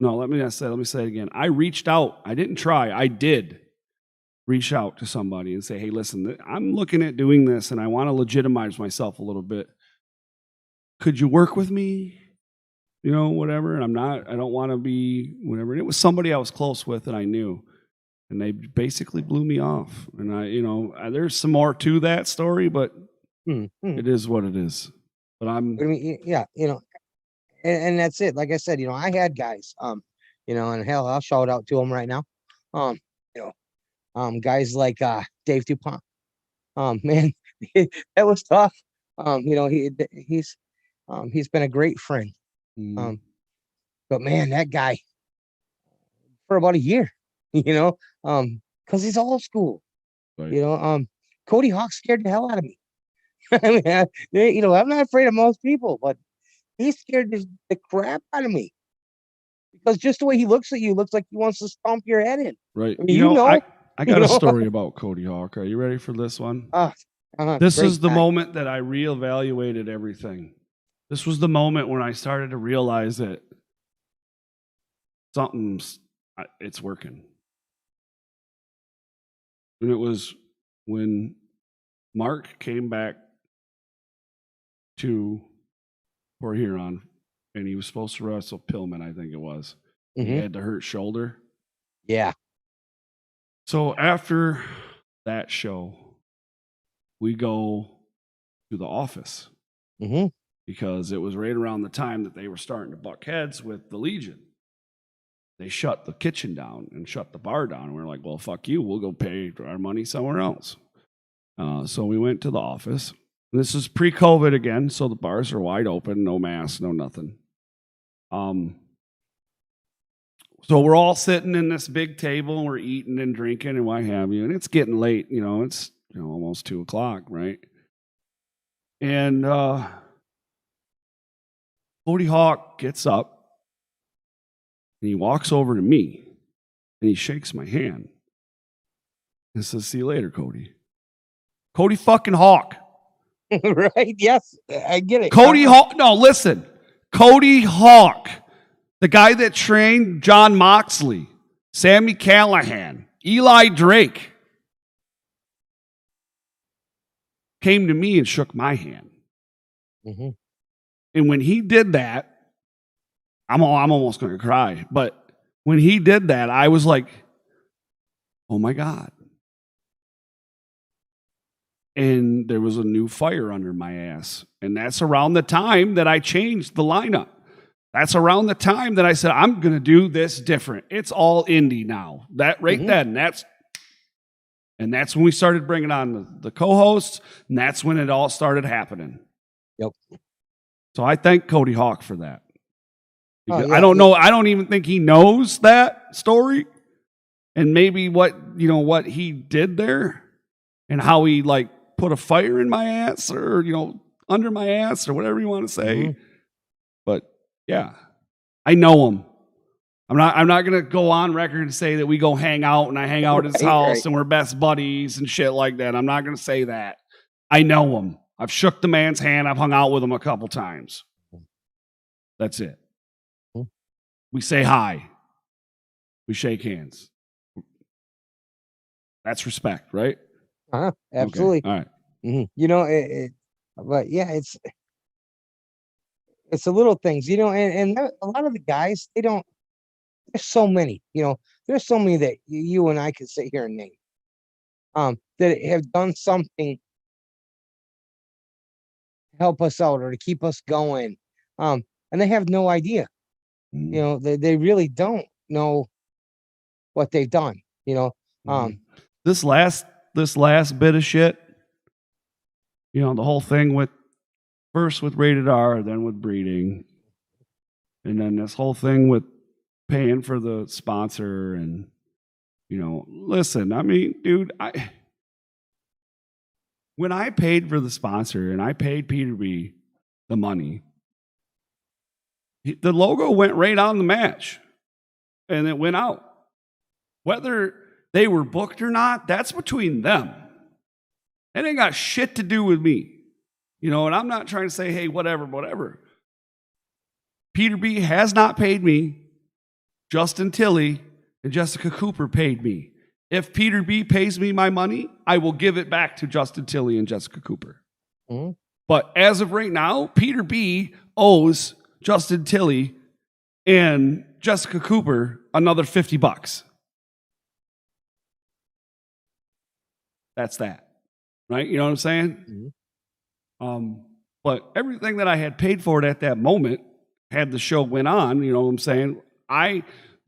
No, let me say it again. I reached out. I didn't try. I did reach out to somebody and say, hey, listen, I'm looking at doing this and I want to legitimize myself a little bit. Could you work with me? Whatever. And I don't want to be whatever. And it was somebody I was close with and I knew. And they basically blew me off. And there's some more to that story, but it is what it is. But I mean, yeah, and that's it. Like I said, I had guys, and hell, I'll shout out to them right now. Guys like Dave DuPont. Man, that was tough. He's been a great friend. But man, that guy for about a year, because he's old school. right. Cody Hawk scared the hell out of me. I mean, I'm not afraid of most people, but he scared the crap out of me because just the way he looks at you looks like he wants to stomp your head in. Right. I mean, I got a story about Cody Hawk. Are you ready for this one? This is the moment that I reevaluated everything. This was the moment when I started to realize that it's working. And it was when Mark came back to Port Huron, and he was supposed to wrestle Pillman, I think it was. He had the hurt shoulder. Yeah. So after that show, we go to the office because it was right around the time that they were starting to buck heads with the Legion. They shut the kitchen down and shut the bar down. And we were like, well, fuck you. We'll go pay our money somewhere else. So we went to the office. This is pre-COVID again, so the bars are wide open, no masks, no nothing. So we're all sitting in this big table, and we're eating and drinking and what have you, and it's getting late. It's almost 2:00, right? And Cody Hawk gets up, and he walks over to me, and he shakes my hand and says, "See you later, Cody." Cody fucking Hawk. Right? Yes, I get it. Cody Hawk. No, listen. Cody Hawk, the guy that trained John Moxley, Sammy Callahan, Eli Drake, came to me and shook my hand. And when he did that, I'm almost going to cry. But when he did that, I was like, oh my God. And there was a new fire under my ass. And that's around the time that I changed the lineup. That's around the time that I said, I'm going to do this different. It's all indie now. That right then, that's when we started bringing on the co-hosts, and that's when it all started happening. Yep. So I thank Cody Hawk for that. Oh, yeah, I don't know. I don't even think he knows that story, and maybe what he did there, and how he put a fire in my ass, or under my ass, or whatever you want to say. But yeah, I know him. I'm not gonna go on record and say that we go hang out and I hang out at his house and we're best buddies and shit like that. I'm not gonna say that. I know him. I've shook the man's hand. I've hung out with him a couple times. That's it. We say hi. We shake hands. That's respect, right? Absolutely. Okay. All right. But yeah, it's the little things, and a lot of the guys, they don't. There's so many, there's so many that you and I could sit here and name, that have done something to help us out or to keep us going, and they have no idea. They really don't know what they've done. This last bit of shit, the whole thing first with Rated R, then with breeding, and then this whole thing with paying for the sponsor, and listen, I mean, dude, when I paid for the sponsor and I paid Peter B the money, The logo went right on the match, and it went out. Whether they were booked or not, that's between them. It ain't got shit to do with me. You know, and I'm not trying to say, hey, whatever. Peter B has not paid me. Justin Tilley and Jessica Cooper paid me. If Peter B pays me my money, I will give it back to Justin Tilley and Jessica Cooper. Mhm. But as of right now, Peter B owes Justin Tilley and Jessica Cooper another $50. That's that. Right? You know what I'm saying? Mhm. But everything that I had paid for it at that moment, had the show went on, you know what I'm saying?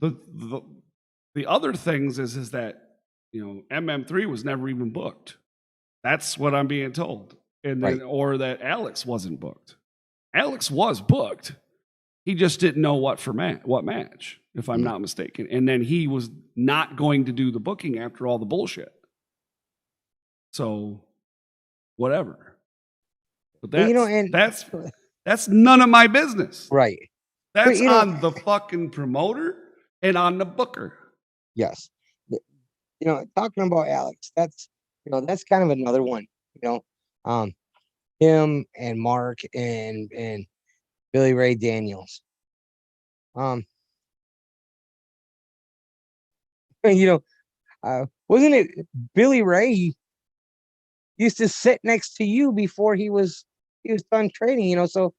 The other things is that, you know, MM3 was never even booked. That's what I'm being told. And then, Right. or that Alex wasn't booked. Alex was booked. He just didn't know what match, if I'm not mistaken. And then he was not going to do the booking after all the bullshit. So, whatever. But Well, you know, and that's none of my business. right. That's you know- on the fucking promoter and on the booker. Yes. You know, talking about Alex, that's kind of another one, you know, him and Mark and Billy Ray Daniels. You know, wasn't it Billy Ray used to sit next to you before he was done training, you know, so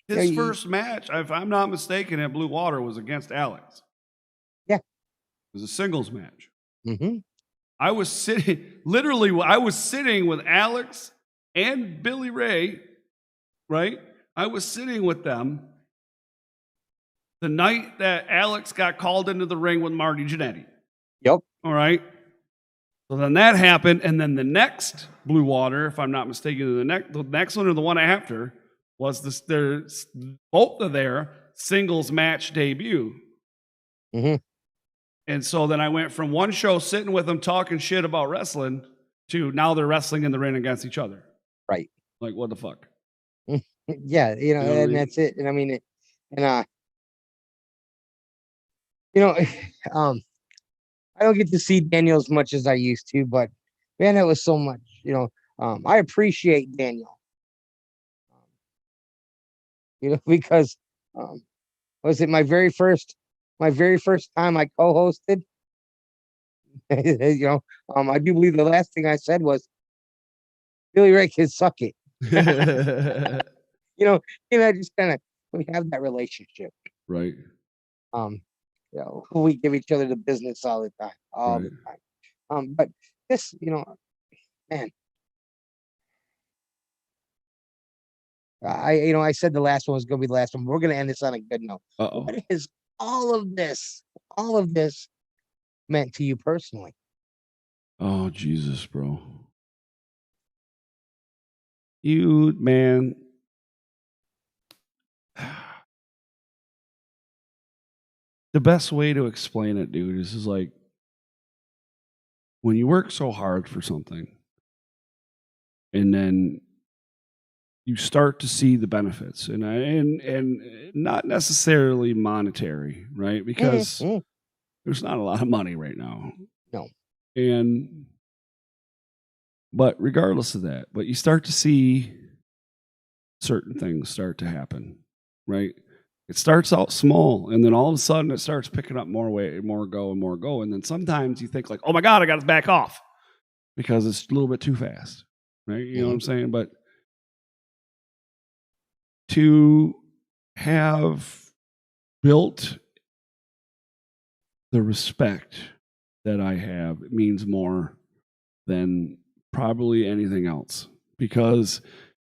His you- first match, if I'm not mistaken, at Blue Water was against Alex. Yeah. It was a singles match. Mhm. I was sitting with Alex and Billy Ray, right? I was sitting with them the night that Alex got called into the ring with Marty Jannetty. Yep. All right. So then that happened, and then the next Blue Water, if I'm not mistaken, the next one or the one after was both of their singles match debut. Mhm. And so then I went from one show sitting with them talking shit about wrestling to now they're wrestling in the ring against each other. Right. Like, what the fuck? Yeah, you know, You know what I and mean? that's it. And I mean, you know, I don't get to see Daniel as much as I used to, but man, it was so much, you know. I appreciate Daniel, you know, because was it my very first time I co-hosted? You know, I do believe the last thing I said was Billy Ray can suck it. You know, just kind of we have that relationship. Right. You know, we give each other the business all the time, the time. But this, you know, man, I said the last one was going to be the last one. We're going to end this on a good note. Uh-oh. What is all of this meant to you personally? Oh, Jesus, bro. You, man. The best way to explain it, dude, is like when you work so hard for something and then you start to see the benefits and not necessarily monetary, right? Because Mhm. there's not a lot of money right now. No. But regardless of that, but you start to see certain things start to happen, right? It starts out small, and then all of a sudden it starts picking up more weight, more go. And then sometimes you think like, oh my God, I got to back off because it's a little bit too fast, right? You know what I'm saying? But to have built the respect that I have, it means more than probably anything else because,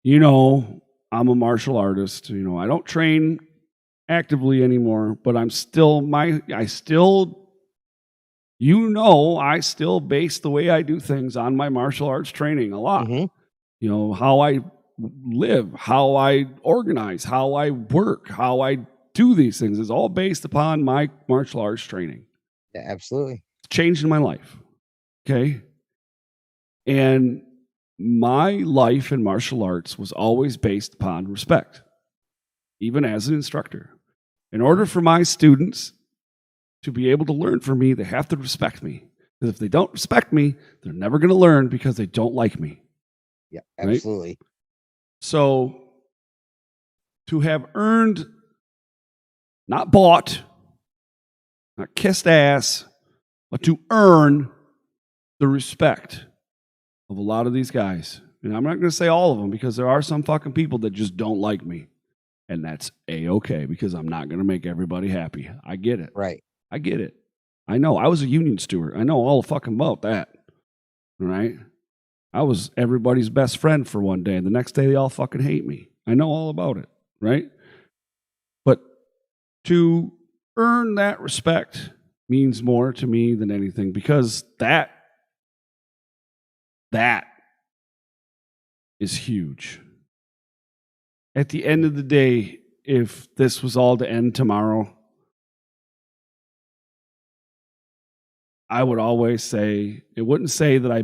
you know, I'm a martial artist. You know, I don't train actively anymore, but I still base the way I do things on my martial arts training a lot. Mhm. You know, how I live, how I organize, how I work, how I do these things is all based upon my martial arts training. Yeah, absolutely. It's changed my life. Okay. And my life in martial arts was always based upon respect. even as an instructor. In order for my students to be able to learn from me, they have to respect me. Because if they don't respect me, they're never going to learn because they don't like me. Yeah, Right? absolutely. So to have earned, not bought, not kissed ass, but to earn the respect of a lot of these guys. And I'm not going to say all of them because there are some fucking people that just don't like me. And that's A-okay because I'm not going to make everybody happy. I get it. Right. I get it. I know. I was a union steward. I know all fucking about that. All right? I was everybody's best friend for one day. And the next day, they all fucking hate me. I know all about it. Right? But to earn that respect means more to me than anything because that is huge. At the end of the day, if this was all to end tomorrow, I would always say, it wouldn't say that I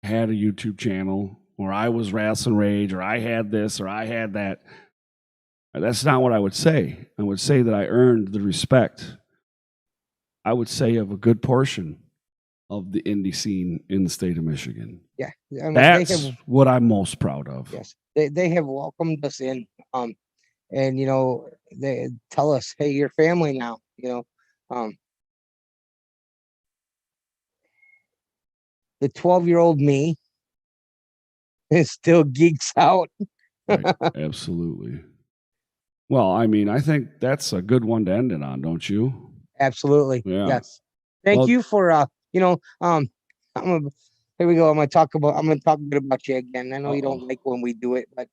had a YouTube channel or I was Rasslin Rage or I had this or I had that. That's not what I would say. I would say that I earned the respect, I would say, of a good portion of the indie scene in the state of Michigan. Yeah. I mean, That's what I'm most proud of. yes. They have welcomed us in. And, you know, they tell us, hey, you're family now, you know. The 12-year-old me is still geeks out. Right. Absolutely. Well, I mean, I think that's a good one to end it on, don't you? Absolutely. Yeah. Yes. Thank Well- you for you know, here we go. I'm gonna talk a bit about you again. I know you don't like when we do it, but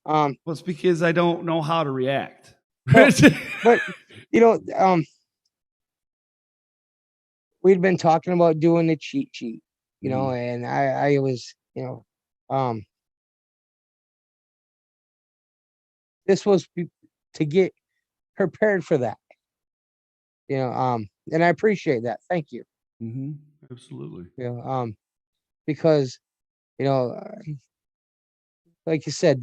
Well, it's because I don't know how to react. but you know, we'd been talking about doing the cheat sheet, you know, and I was, you know, this was to get prepared for that, you know, and I appreciate that. Thank you. Mm-hmm. Absolutely. You know, because, you know, like you said,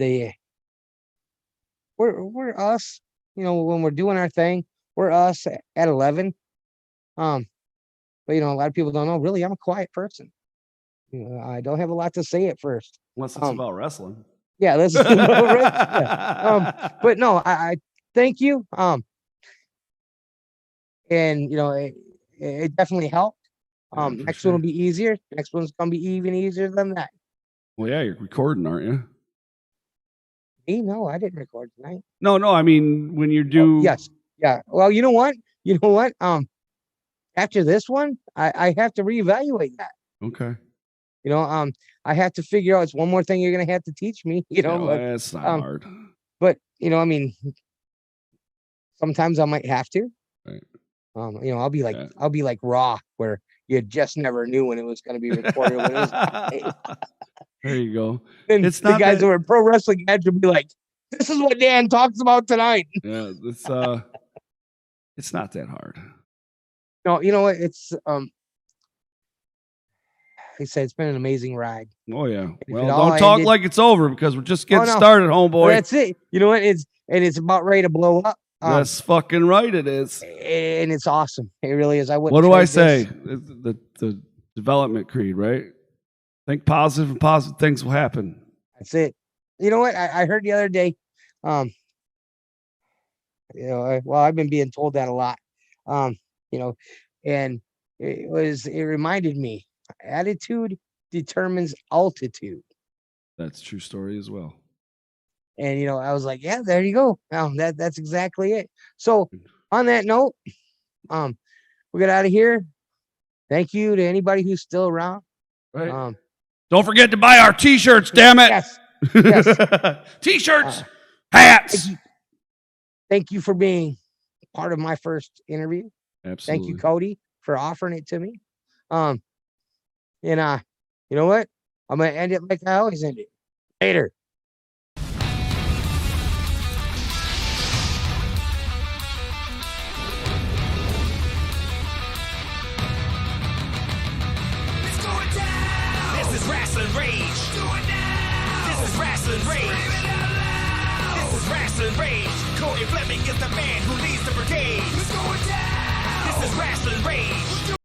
we're us, you know, when we're doing our thing, we're us at 11. But you know, a lot of people don't know, really, I'm a quiet person. You know, I don't have a lot to say at first. Unless it's about wrestling. Yeah, this is but no, I thank you. And you know, it definitely helped. Yeah, for Next sure. one will be easier. Next one's gonna be even easier than that. Well, yeah, you're recording, aren't you? Me? No, I didn't record tonight. No, I mean, when you do. Oh, yes. Yeah. Well, you know what? After this one, I have to reevaluate that. Okay. You know, I have to figure out, it's one more thing you're gonna have to teach me, you know. No, that's not hard. But you know, I mean, sometimes I might have to. Right. You know, I'll be like Raw, where you just never knew when it was going to be recorded. When it was, There you go. and It's the not guys that- who are pro wrestling guys would be like, "This is what Dan talks about tonight." Yeah, it's not that hard. No, you know what? It's he said it's been an amazing ride. Oh yeah. If Well, it all don't talk ended- like it's over because we're just getting no. started, homeboy. That's it. You know what? It's about ready to blow up. That's fucking right. It is. And it's awesome. It really is. I wouldn't. What do I trade say? this. The development creed, right? Think positive, and positive things will happen. That's it. You know what? I heard the other day. You know, well, I've been being told that a lot. You know, and it reminded me, attitude determines altitude. That's a true story as well. And you know, I was like, yeah, there you go. That's exactly it. So on that note, we get out of here. Thank you to anybody who's still around. Right. Don't forget to buy our T-shirts. Damn it! Yes. Yes. T-shirts, hats. Thank you for being part of my first interview. Absolutely. Thank you, Cody, for offering it to me. And you know what? I'm gonna end it like I always end it. Later. It's going down. This is Rasslin Rage. Do it now. This is Rasslin Rage. Scream it out loud. This is Rasslin Rasslin Rage. Cody Fleming is the man who leads the brigade. It's going down. This is Rasslin Rage.